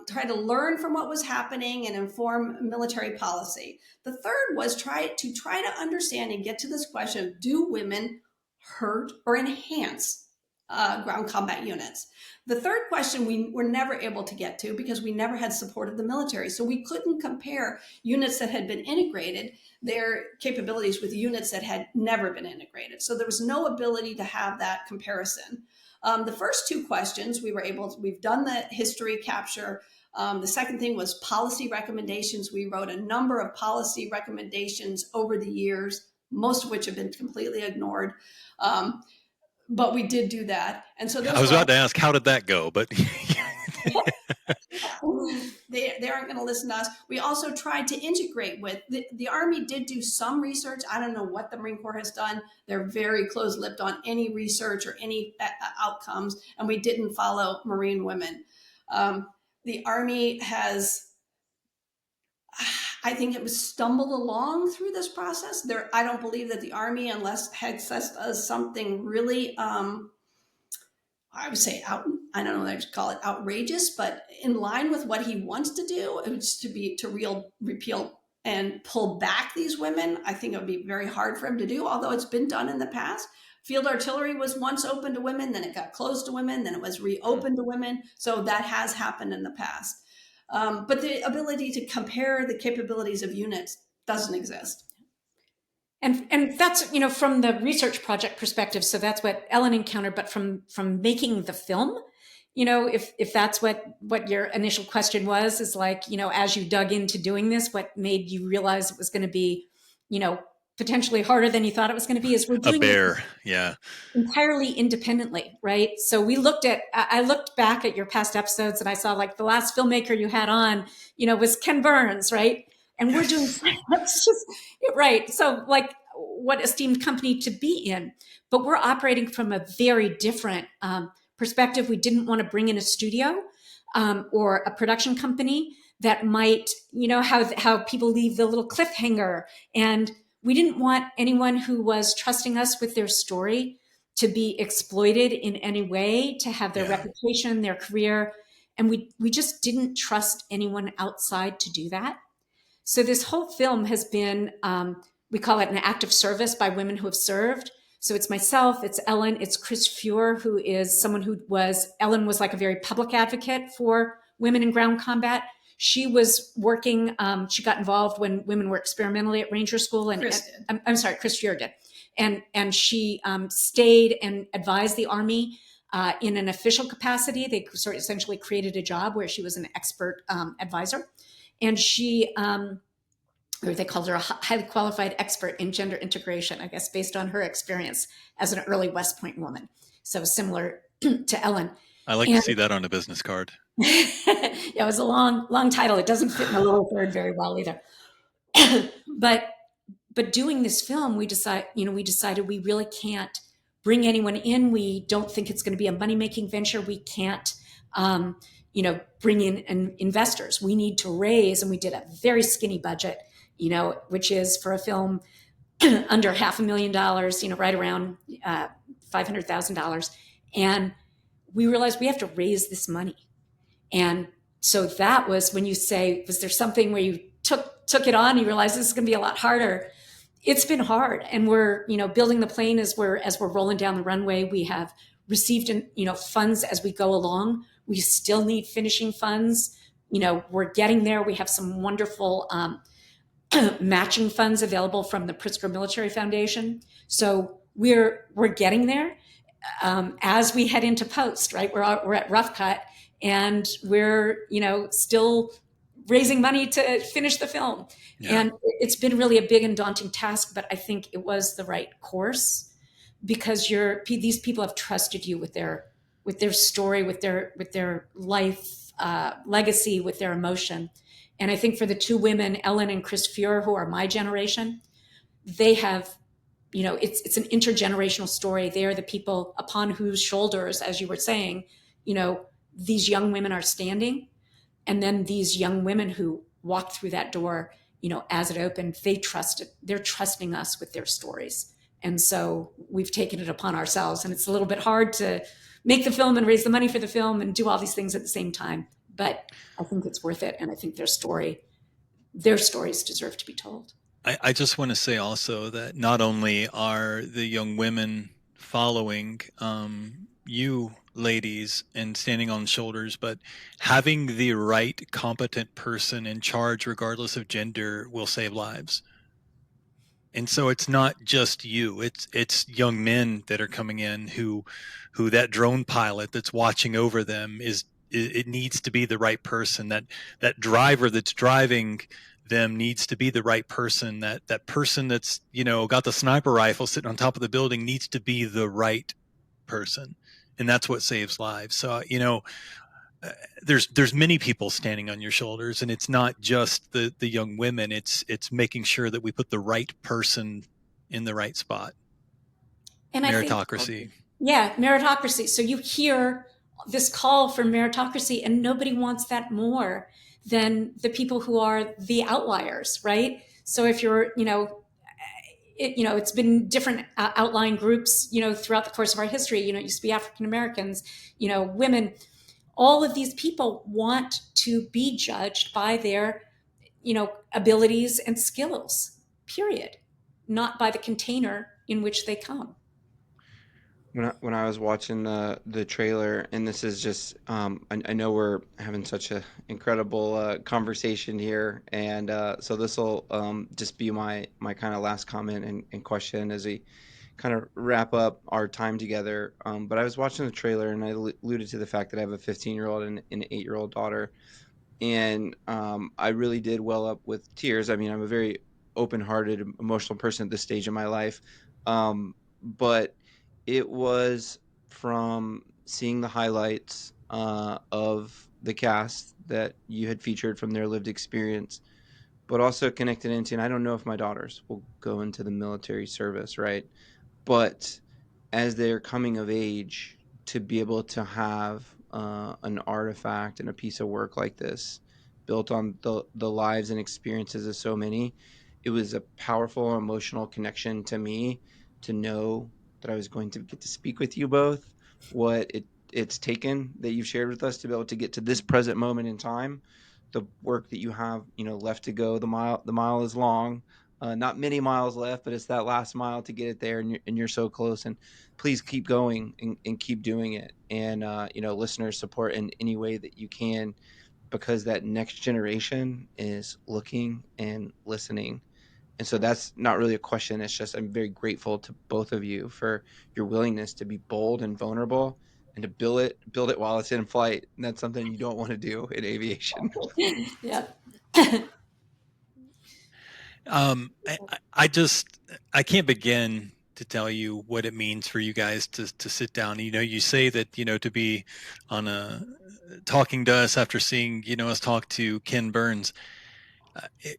try to learn from what was happening and inform military policy. The third was try to understand and get to this question of, do women hurt or enhance ground combat units. The third question we were never able to get to because we never had support of the military. So we couldn't compare units that had been integrated, their capabilities, with units that had never been integrated. So there was no ability to have that comparison. The first two questions we've done the history capture. The second thing was policy recommendations. We wrote a number of policy recommendations over the years, most of which have been completely ignored. But we did do that. And so I was about to ask, how did that go? But they aren't going to listen to us. We also tried to integrate with the Army did do some research. I don't know what the Marine Corps has done. They're very close-lipped on any research or any outcomes, and we didn't follow Marine women. The Army has, I think it was stumbled along through this process. I don't believe that the Army, unless Hegseth does something really, I would say I don't know what I would call it, outrageous, but in line with what he wants to do, it was to repeal and pull back these women. I think it would be very hard for him to do, although it's been done in the past. Field artillery was once open to women, then it got closed to women, then it was reopened to women. So that has happened in the past. But the ability to compare the capabilities of units doesn't exist. And that's, from the research project perspective. So that's what Ellen encountered, but from making the film, if that's what your initial question was, is like, as you dug into doing this, what made you realize it was going to be, potentially harder than you thought it was going to be, is we're doing it entirely independently, right? So I looked back at your past episodes and I saw like the last filmmaker you had on, was Ken Burns, right? And we're doing, that's just right. So like, what esteemed company to be in, but we're operating from a very different perspective. We didn't want to bring in a studio or a production company that might, how people leave the little cliffhanger. And we didn't want anyone who was trusting us with their story to be exploited in any way, to have their reputation, their career. And we just didn't trust anyone outside to do that. So this whole film has been, we call it an act of service by women who have served. So it's myself, it's Ellen, it's Chris Fuhr, who is someone Ellen was like a very public advocate for women in ground combat. She was working, she got involved when women were experimentally at Ranger School. And Chris Fuhr did. And she stayed and advised the Army in an official capacity. They sort of essentially created a job where she was an expert advisor. And she, or they called her a highly qualified expert in gender integration, I guess, based on her experience as an early West Point woman. So similar to Ellen. I like to see that on a business card. It was a long title. It doesn't fit in the lower third very well either. But doing this film, we decided we really can't bring anyone in. We don't think it's going to be a money-making venture. We can't, bring in investors. We need to raise, and we did a very skinny budget, which is for a film under $500,000, right around $500,000. And we realized we have to raise this money. And so that was when you say, was there something where you took it on, you realize this is going to be a lot harder? It's been hard. And we're, building the plane as we're rolling down the runway. We have received, funds as we go along. We still need finishing funds. We're getting there. We have some wonderful matching funds available from the Pritzker Military Foundation. So we're getting there as we head into post, right? We're at rough cut, and we're, still raising money to finish the film. Yeah. And it's been really a big and daunting task, but I think it was the right course, because these people have trusted you with their story, with their life legacy, with their emotion. And I think for the two women, Ellen and Chris Fuhr, who are my generation, they have, it's an intergenerational story. They are the people upon whose shoulders, as you were saying, these young women are standing. And then these young women who walked through that door, as it opened, they're trusting us with their stories. And so we've taken it upon ourselves. And it's a little bit hard to make the film and raise the money for the film and do all these things at the same time. But I think it's worth it. And I think their stories deserve to be told. I just want to say also that not only are the young women following you ladies and standing on shoulders, but having the right competent person in charge, regardless of gender, will save lives. And so it's not just you, it's young men that are coming in who that drone pilot that's watching over them it needs to be the right person. That driver that's driving them needs to be the right person. That person that's, got the sniper rifle sitting on top of the building needs to be the right person. And that's what saves lives. So, there's many people standing on your shoulders, and it's not just the young women. It's making sure that we put the right person in the right spot. And Meritocracy. Meritocracy. So you hear this call for meritocracy, and nobody wants that more than the people who are the outliers, right? So if you're, it's been different outlying groups, throughout the course of our history. It used to be African Americans, women. All of these people want to be judged by their, abilities and skills, period, not by the container in which they come. When I was watching the trailer, and this is just, I know we're having such a incredible conversation here, and so this will just be my kind of last comment and question as we kind of wrap up our time together. But I was watching the trailer, and I alluded to the fact that I have a 15-year-old and an 8-year-old daughter, and I really did well up with tears. I mean, I'm a very open-hearted, emotional person at this stage in my life, but it was from seeing the highlights of the cast that you had featured from their lived experience, but also connected into, and I don't know if my daughters will go into the military service, right? But as they're coming of age, to be able to have an artifact and a piece of work like this built on the lives and experiences of so many, it was a powerful emotional connection to me to know that I was going to get to speak with you both, what it's taken that you've shared with us to be able to get to this present moment in time, the work that you have, left to go. The mile is long, not many miles left, but it's that last mile to get it there, and you're so close. And please keep going and keep doing it. And listeners, support in any way that you can, because that next generation is looking and listening. And so that's not really a question. It's just, I'm very grateful to both of you for your willingness to be bold and vulnerable and to build it while it's in flight. And that's something you don't want to do in aviation. Yeah. I can't begin to tell you what it means for you guys to sit down. You say that, to be on talking to us after seeing, us talk to Ken Burns.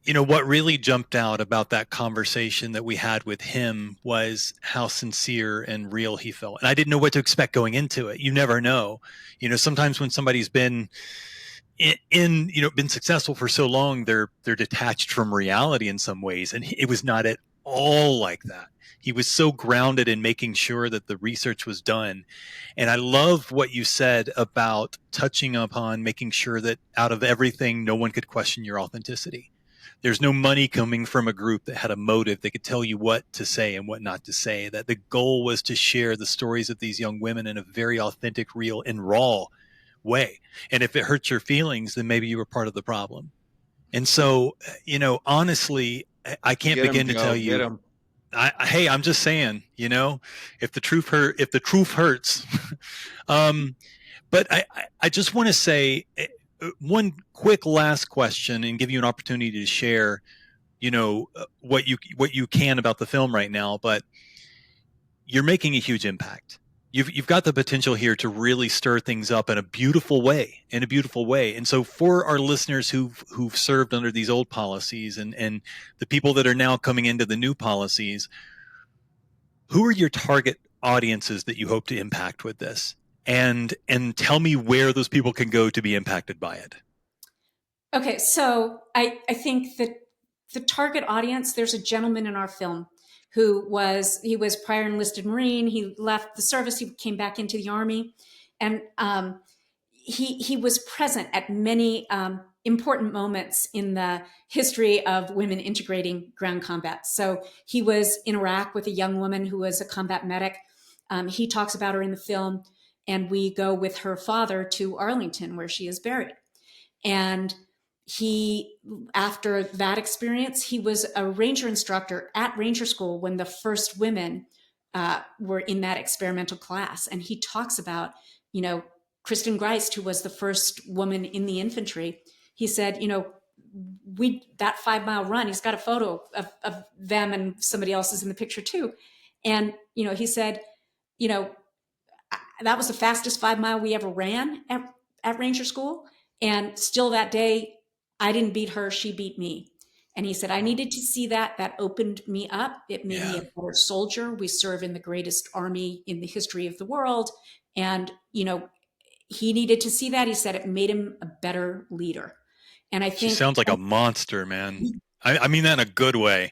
What really jumped out about that conversation that we had with him was how sincere and real he felt. And I didn't know what to expect going into it. You never know. Sometimes when somebody's been been successful for so long, they're detached from reality in some ways. And it was not at all like that. He was so grounded in making sure that the research was done. And I love what you said about touching upon making sure that out of everything, no one could question your authenticity. There's no money coming from a group that had a motive that could tell you what to say and what not to say. That the goal was to share the stories of these young women in a very authentic, real, and raw way. And if it hurts your feelings, then maybe you were part of the problem. And so, honestly, I can't begin to tell you. Hey, I'm just saying, if the truth hurts. But I just want to say one quick last question and give you an opportunity to share, what you can about the film right now. But you're making a huge impact. You've got the potential here to really stir things up in a beautiful way. And so for our listeners who've served under these old policies and the people that are now coming into the new policies, who are your target audiences that you hope to impact with this? And tell me where those people can go to be impacted by it. Okay, so I think that the target audience, there's a gentleman in our film he was prior enlisted Marine. He left the service. He came back into the Army, and he was present at many important moments in the history of women integrating ground combat. So he was in Iraq with a young woman who was a combat medic. He talks about her in the film. and we go with her father to Arlington, where she is buried. And after that experience, he was a ranger instructor at ranger school when the first women were in that experimental class. And he talks about, Kristen Greist, who was the first woman in the infantry. He said, that 5-mile run, he's got a photo of them, and somebody else is in the picture too. And, he said, that was the fastest 5-mile we ever ran at ranger school. And still that day, I didn't beat her, she beat me. And he said, I needed to see that. That opened me up. It made me a better soldier. We serve in the greatest army in the history of the world. And, he needed to see that. He said it made him a better leader. And I think she sounds like a monster, man. I mean that in a good way.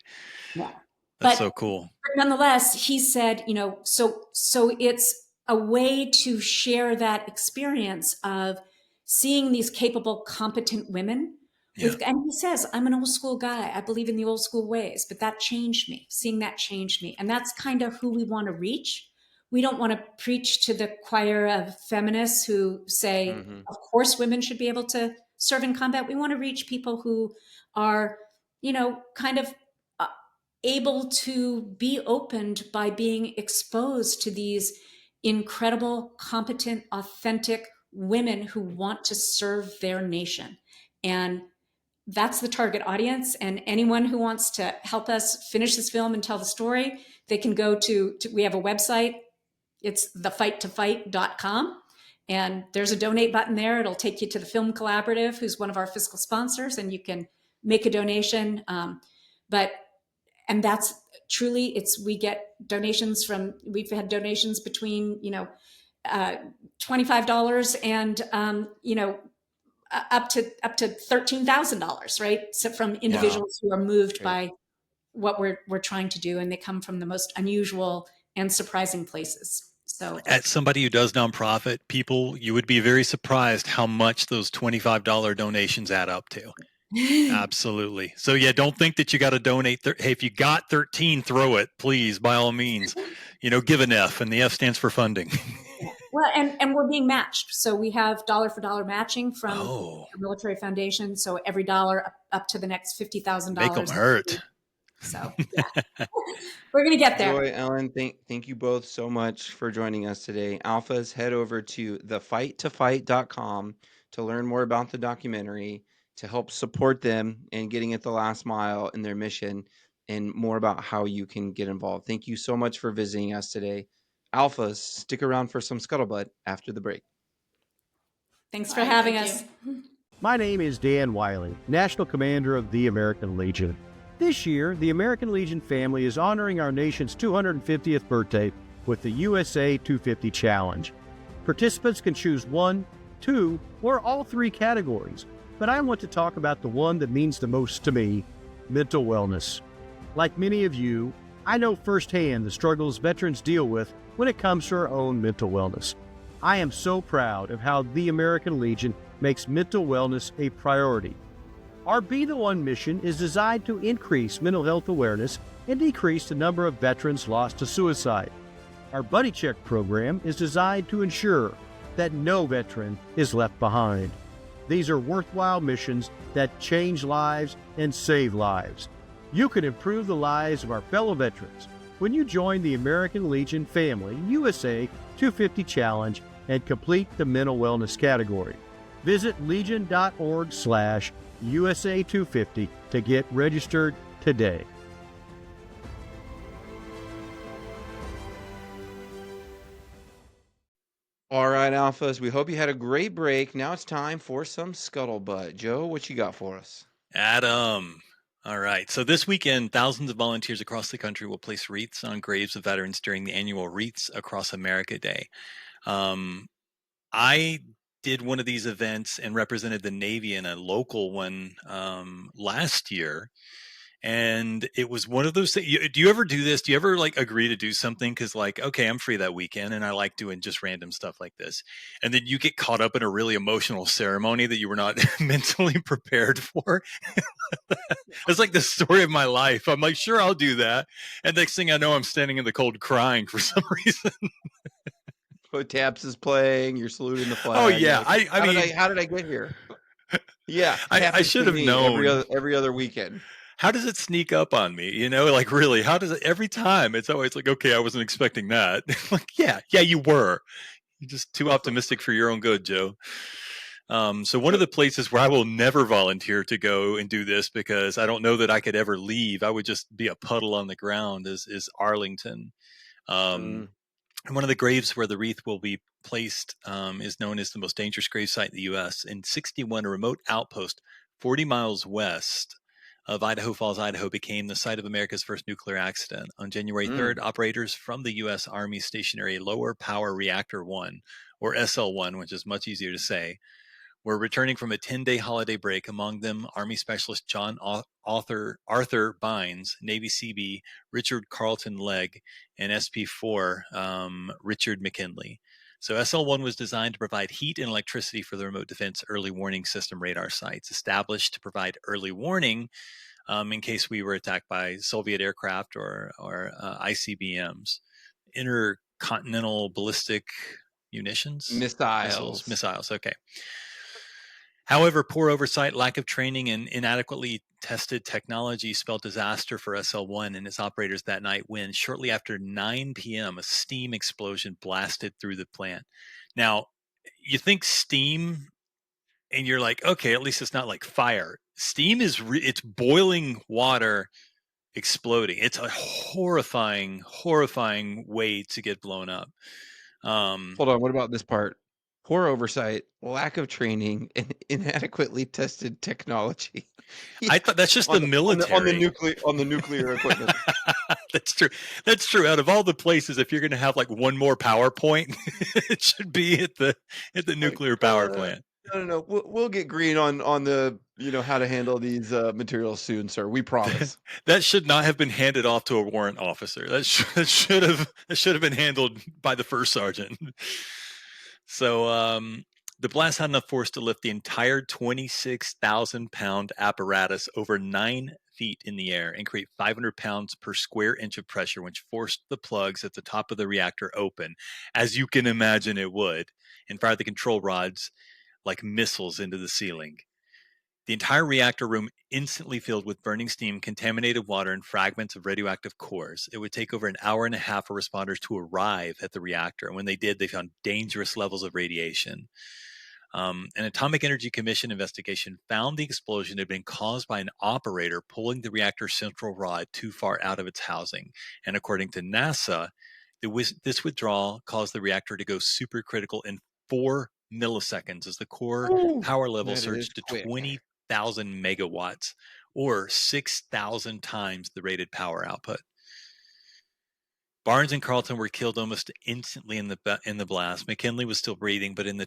Yeah. That's so cool. But nonetheless, he said, so it's a way to share that experience of seeing these capable, competent women. And he says, I'm an old school guy. I believe in the old school ways, but that changed me. Seeing that changed me. And that's kind of who we want to reach. We don't want to preach to the choir of feminists who say, of course, women should be able to serve in combat. We want to reach people who are, kind of able to be opened by being exposed to these incredible, competent, authentic women who want to serve their nation. And that's the target audience. And anyone who wants to help us finish this film and tell the story, they can go to we have a website. It's thefighttofight.com. And there's a donate button there. It'll take you to the Film Collaborative, who's one of our fiscal sponsors, and you can make a donation. And that's truly, we get donations we've had donations between, $25 and, up to $13,000, right? So from individuals who are moved by what we're trying to do, and they come from the most unusual and surprising places. So, as somebody who does nonprofit, you would be very surprised how much those $25 donations add up to. Absolutely. So don't think that you got to donate. Hey, if you got 13, throw it, please, by all means. Give an F, and the F stands for funding. Well, and we're being matched. So we have dollar for dollar matching from the Military Foundation. So every dollar up to the next $50,000. Make them hurt. So we're going to get there. Joy, Ellen, thank you both so much for joining us today. Alphas, head over to thefighttofight.com to learn more about the documentary, to help support them in getting it the last mile in their mission, and more about how you can get involved. Thank you so much for visiting us today. Alphas, stick around for some scuttlebutt after the break. Thanks for having us. My name is Dan Wiley, National Commander of the American Legion. This year, the American Legion family is honoring our nation's 250th birthday with the USA 250 Challenge. Participants can choose 1, 2, or all 3 categories, but I want to talk about the one that means the most to me, mental wellness. Like many of you, I know firsthand the struggles veterans deal with when it comes to our own mental wellness. I am so proud of how the American Legion makes mental wellness a priority. Our Be the One mission is designed to increase mental health awareness and decrease the number of veterans lost to suicide. Our Buddy Check program is designed to ensure that no veteran is left behind. These are worthwhile missions that change lives and save lives. You can improve the lives of our fellow veterans when you join the American Legion Family USA 250 Challenge and complete the mental wellness category. Visit legion.org/USA250 to get registered today. All right, Alphas, we hope you had a great break. Now it's time for some scuttlebutt. Joe, what you got for us? Adam. All right. So this weekend, thousands of volunteers across the country will place wreaths on graves of veterans during the annual Wreaths Across America Day. I did one of these events and represented the Navy in a local one last year. And it was one of those things. Do you ever do this? Do you ever agree to do something? Cause okay, I'm free that weekend and I like doing just random stuff like this. And then you get caught up in a really emotional ceremony that you were not mentally prepared for. It's like the story of my life. I'm like, sure, I'll do that. And next thing I know, I'm standing in the cold crying for some reason. Taps is playing. You're saluting the flag. Oh yeah, Like, I mean, how did I get here? Yeah, I happens should to have me every known. other weekend. How does it sneak up on me? You know, like really, how does it every time? It's always like, okay, I wasn't expecting that. Like, yeah, you were. You're just too optimistic for your own good, Joe. So one of the places where I will never volunteer to go and do this because I don't know that I could ever leave. I would just be a puddle on the ground. Is Arlington. And one of the graves where the wreath will be placed is known as the most dangerous grave site in the U.S. In 61, a remote outpost 40 miles west of Idaho Falls, Idaho, became the site of America's first nuclear accident. On January 3rd, operators from the U.S. Army Stationary Lower Power Reactor 1, or SL1, which is much easier to say, were returning from a 10-day holiday break, among them Army Specialist John Arthur Bynes, Navy CB Richard Carlton Legg, and SP4 Richard McKinley. So SL-1 was designed to provide heat and electricity for the Remote Defense Early Warning System radar sites, established to provide early warning in case we were attacked by Soviet aircraft or ICBMs, intercontinental ballistic munitions? Missiles, okay. However, poor oversight, lack of training, and inadequately tested technology spelled disaster for SL-1 and its operators that night when, shortly after 9 p.m., a steam explosion blasted through the plant. Now, you think steam, and you're like, okay, at least it's not like fire. Steam is it's boiling water exploding. It's a horrifying way to get blown up. Hold on, what about this part? Poor oversight, lack of training, and inadequately tested technology. I thought that's just the military on the nuclear equipment. That's true. Out of all the places, if you're going to have like one more PowerPoint, it should be at the nuclear power plant. No. We'll get green on the how to handle these materials soon, sir. We promise. That should not have been handed off to a warrant officer. That should have been handled by the first sergeant. So the blast had enough force to lift the entire 26,000-pound apparatus over 9 feet in the air and create 500 pounds per square inch of pressure, which forced the plugs at the top of the reactor open, as you can imagine it would, and fired the control rods like missiles into the ceiling. The entire reactor room instantly filled with burning steam, contaminated water, and fragments of radioactive cores. It would take over an hour and a half for responders to arrive at the reactor. And when they did, they found dangerous levels of radiation. An Atomic Energy Commission investigation found the explosion had been caused by an operator pulling the reactor's central rod too far out of its housing. And according to NASA, this withdrawal caused the reactor to go supercritical in 4 milliseconds as the core power level surged to 20,000 megawatts, or 6,000 times the rated power output. Barnes and Carlton were killed almost instantly in the blast. McKinley was still breathing, but then the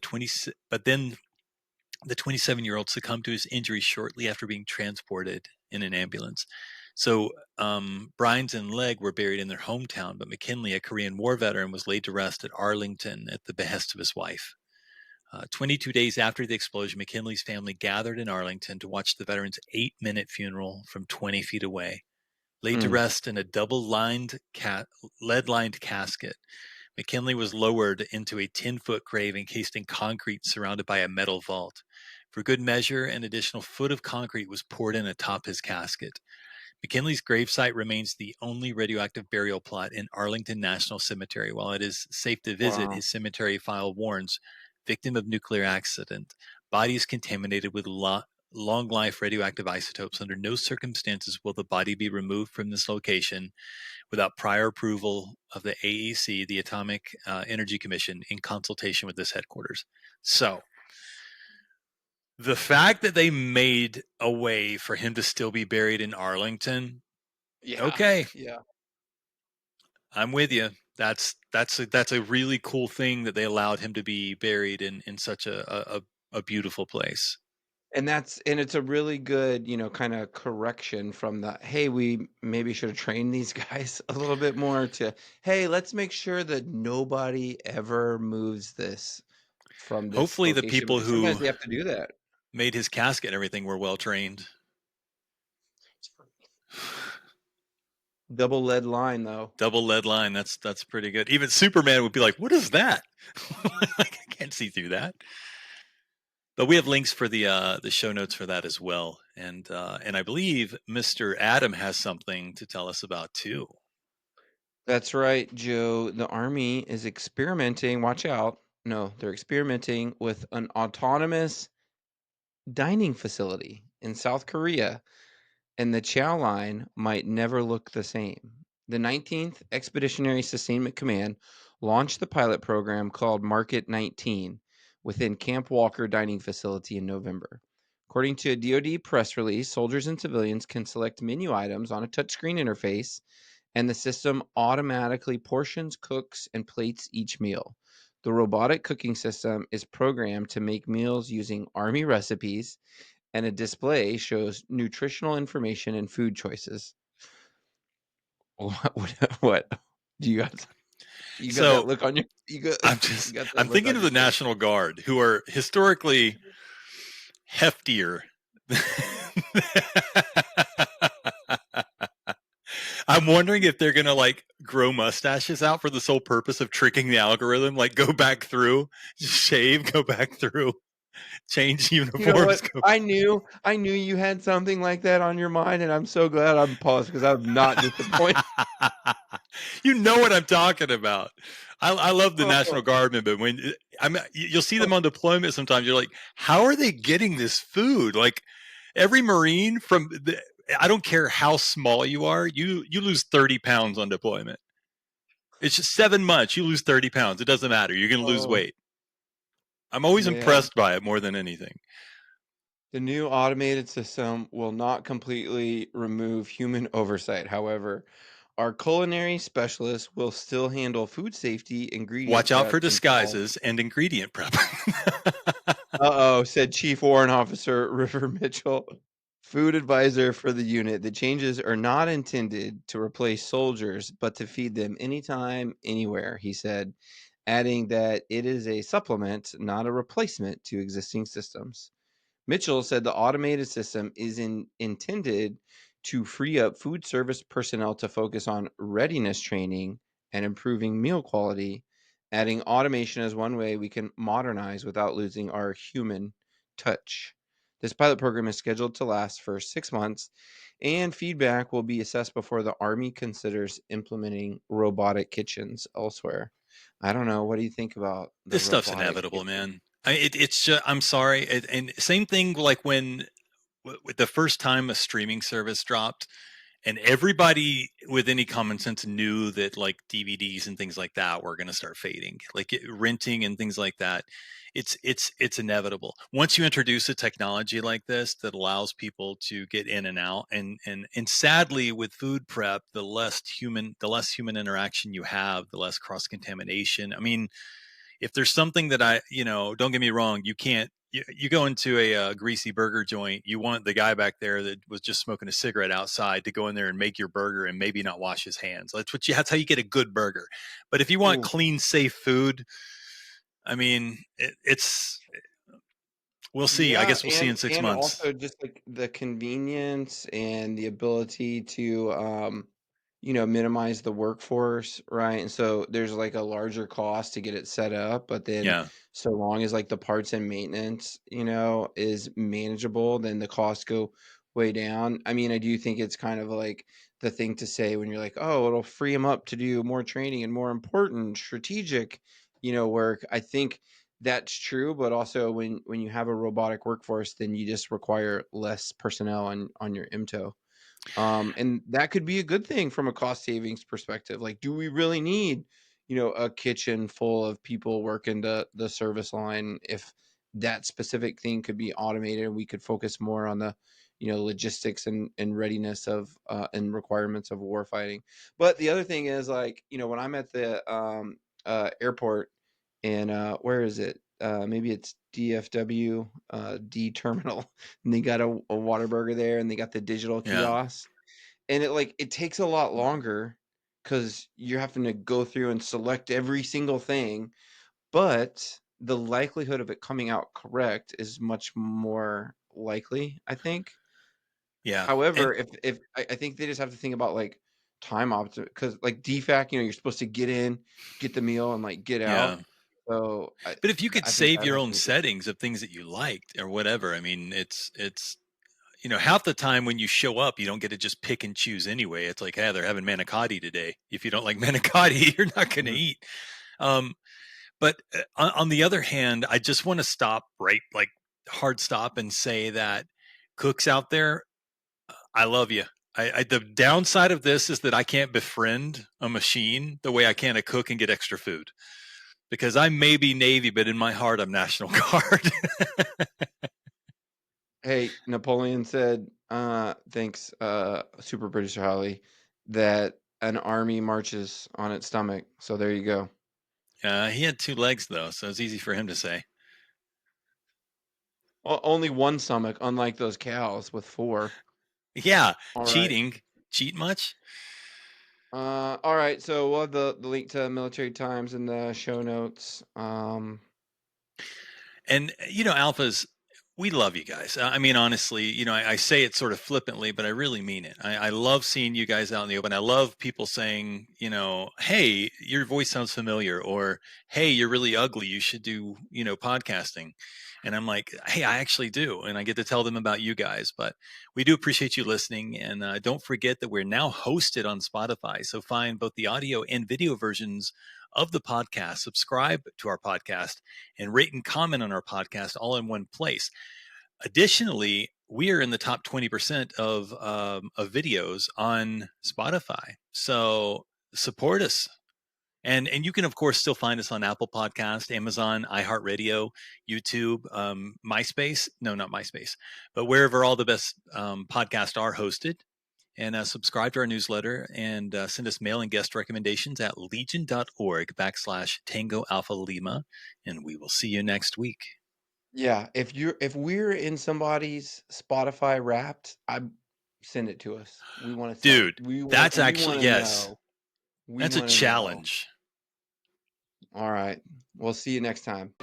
27-year-old succumbed to his injuries shortly after being transported in an ambulance. So Barnes and Legg were buried in their hometown, but McKinley, a Korean War veteran, was laid to rest at Arlington at the behest of his wife. 22 days after the explosion, McKinley's family gathered in Arlington to watch the veteran's 8-minute funeral from 20 feet away. Laid to rest in a double-lead-lined casket, McKinley was lowered into a 10-foot grave encased in concrete surrounded by a metal vault. For good measure, an additional foot of concrete was poured in atop his casket. McKinley's gravesite remains the only radioactive burial plot in Arlington National Cemetery. While it is safe to visit, his cemetery file warns, victim of nuclear accident, bodies contaminated with long-life radioactive isotopes. Under no circumstances will the body be removed from this location without prior approval of the AEC, the Atomic Energy Commission, in consultation with this headquarters. So, the fact that they made a way for him to still be buried in Arlington, okay, I'm with you. That's a really cool thing that they allowed him to be buried in such a beautiful place. And it's a really good, kind of correction from the, hey, we maybe should have trained these guys a little bit more, to, hey, let's make sure that nobody ever moves this from this Hopefully location. The people who sometimes they have to do that. Made his casket and everything were well trained. Double lead line, though. Double lead line. That's pretty good. Even Superman would be like, "What is that?" Like, I can't see through that. But we have links for the show notes for that as well, and I believe Mr. Adam has something to tell us about too. That's right, Joe. The Army is experimenting. Watch out. No, they're experimenting with an autonomous dining facility in South Korea, and the chow line might never look the same. The 19th Expeditionary Sustainment Command launched the pilot program called Market 19 within Camp Walker Dining Facility in November. According to a DoD press release, soldiers and civilians can select menu items on a touchscreen interface, and the system automatically portions, cooks, and plates each meal. The robotic cooking system is programmed to make meals using Army recipes, and a display shows nutritional information and food choices. What? Do you got? You got that look on your? I'm thinking of the National Guard, who are historically heftier. I'm wondering if they're gonna like grow mustaches out for the sole purpose of tricking the algorithm. Like, go back through, shave, go back through, change uniforms. You know what? I knew you had something like that on your mind, and I'm so glad I'm paused because I'm not disappointed. You know what I'm talking about. I love the National Guardmen, but when you'll see them on deployment, sometimes you're like, how are they getting this food? Like, every Marine I don't care how small you are, you lose 30 pounds on deployment. It's just 7 months, you lose 30 pounds. It doesn't matter. You're going to lose weight. I'm always impressed by it more than anything. The new automated system will not completely remove human oversight. However, our culinary specialists will still handle food safety, ingredient Watch out prep, for disguises and ingredient prep. said Chief Warrant Officer River Mitchell, food advisor for the unit. The changes are not intended to replace soldiers, but to feed them anytime, anywhere, he said, adding that it is a supplement, not a replacement to existing systems. Mitchell said the automated system is intended to free up food service personnel to focus on readiness training and improving meal quality, adding automation as one way we can modernize without losing our human touch. This pilot program is scheduled to last for 6 months, and feedback will be assessed before the Army considers implementing robotic kitchens elsewhere. I don't know. What do you think about this stuff's inevitable, man? It's just, I'm sorry. And same thing like when the first time a streaming service dropped, and everybody with any common sense knew that like DVDs and things like that were going to start fading, like renting and things like that. It's inevitable. Once you introduce a technology like this that allows people to get in and out, and sadly with food prep, the less human interaction you have, the less cross contamination. I mean, if there's something that don't get me wrong, you can't, you go into a greasy burger joint, you want the guy back there that was just smoking a cigarette outside to go in there and make your burger and maybe not wash his hands. That's how you get a good burger. But if you want clean, safe food, I mean, we'll see. I guess we'll see in 6 months. Also just like the convenience and the ability to, minimize the workforce, right? And so there's like a larger cost to get it set up, but then so long as like the parts and maintenance, is manageable, then the costs go way down. I mean, I do think it's kind of like the thing to say when you're like, oh, it'll free them up to do more training and more important strategic, work. I think that's true, but also when you have a robotic workforce, then you just require less personnel on your IMTO. And that could be a good thing from a cost savings perspective. Like, do we really need, a kitchen full of people working the service line if that specific thing could be automated and we could focus more on the, logistics and readiness of and requirements of war fighting. But the other thing is like, when I'm at the airport and where is it? Maybe it's DFW D terminal, and they got a Whataburger there, and they got the digital kiosk, and it takes a lot longer because you're having to go through and select every single thing, but the likelihood of it coming out correct is much more likely, I think. Yeah. However, if I think they just have to think about like time optimization, because like DFAC, you're supposed to get in, get the meal, and like get Yeah. out. So But if you could I think save that your has own to be settings of things that you liked or whatever, I mean, it's half the time when you show up, you don't get to just pick and choose anyway. It's like, hey, they're having manicotti today. If you don't like manicotti, you're not going to eat. But on the other hand, I just want to stop hard stop and say that cooks out there, I love you. The downside of this is that I can't befriend a machine the way I can a cook and get extra food, because I may be Navy, but in my heart, I'm National Guard. Hey, Napoleon said, thanks, Super Producer Holly, that an army marches on its stomach. So there you go. He had 2 legs, though, so it's easy for him to say. Only one stomach, unlike those cows with 4. Yeah, All cheating. right. Cheat much? All right. So we'll have the link to Military Times in the show notes. And, Alphas, we love you guys. I mean, honestly, I say it sort of flippantly, but I really mean it. I love seeing you guys out in the open. I love people saying, hey, your voice sounds familiar, or hey, you're really ugly. You should do, podcasting. And I'm like, hey, I actually do. And I get to tell them about you guys. But we do appreciate you listening. And don't forget that we're now hosted on Spotify. So find both the audio and video versions of the podcast, subscribe to our podcast, and rate and comment on our podcast all in one place. Additionally, we are in the top 20% of videos on Spotify. So support us. And you can, of course, still find us on Apple Podcast, Amazon, iHeartRadio, YouTube, MySpace. No, not MySpace, but wherever all the best podcasts are hosted. And subscribe to our newsletter and send us mail and guest recommendations at legion.org/Tango Alpha Lima. And we will see you next week. Yeah. If we're in somebody's Spotify Wrapped, send it to us. We want to, Dude, that's we actually, want to yes. know. We That's a want to know. challenge. All right. We'll see you next time.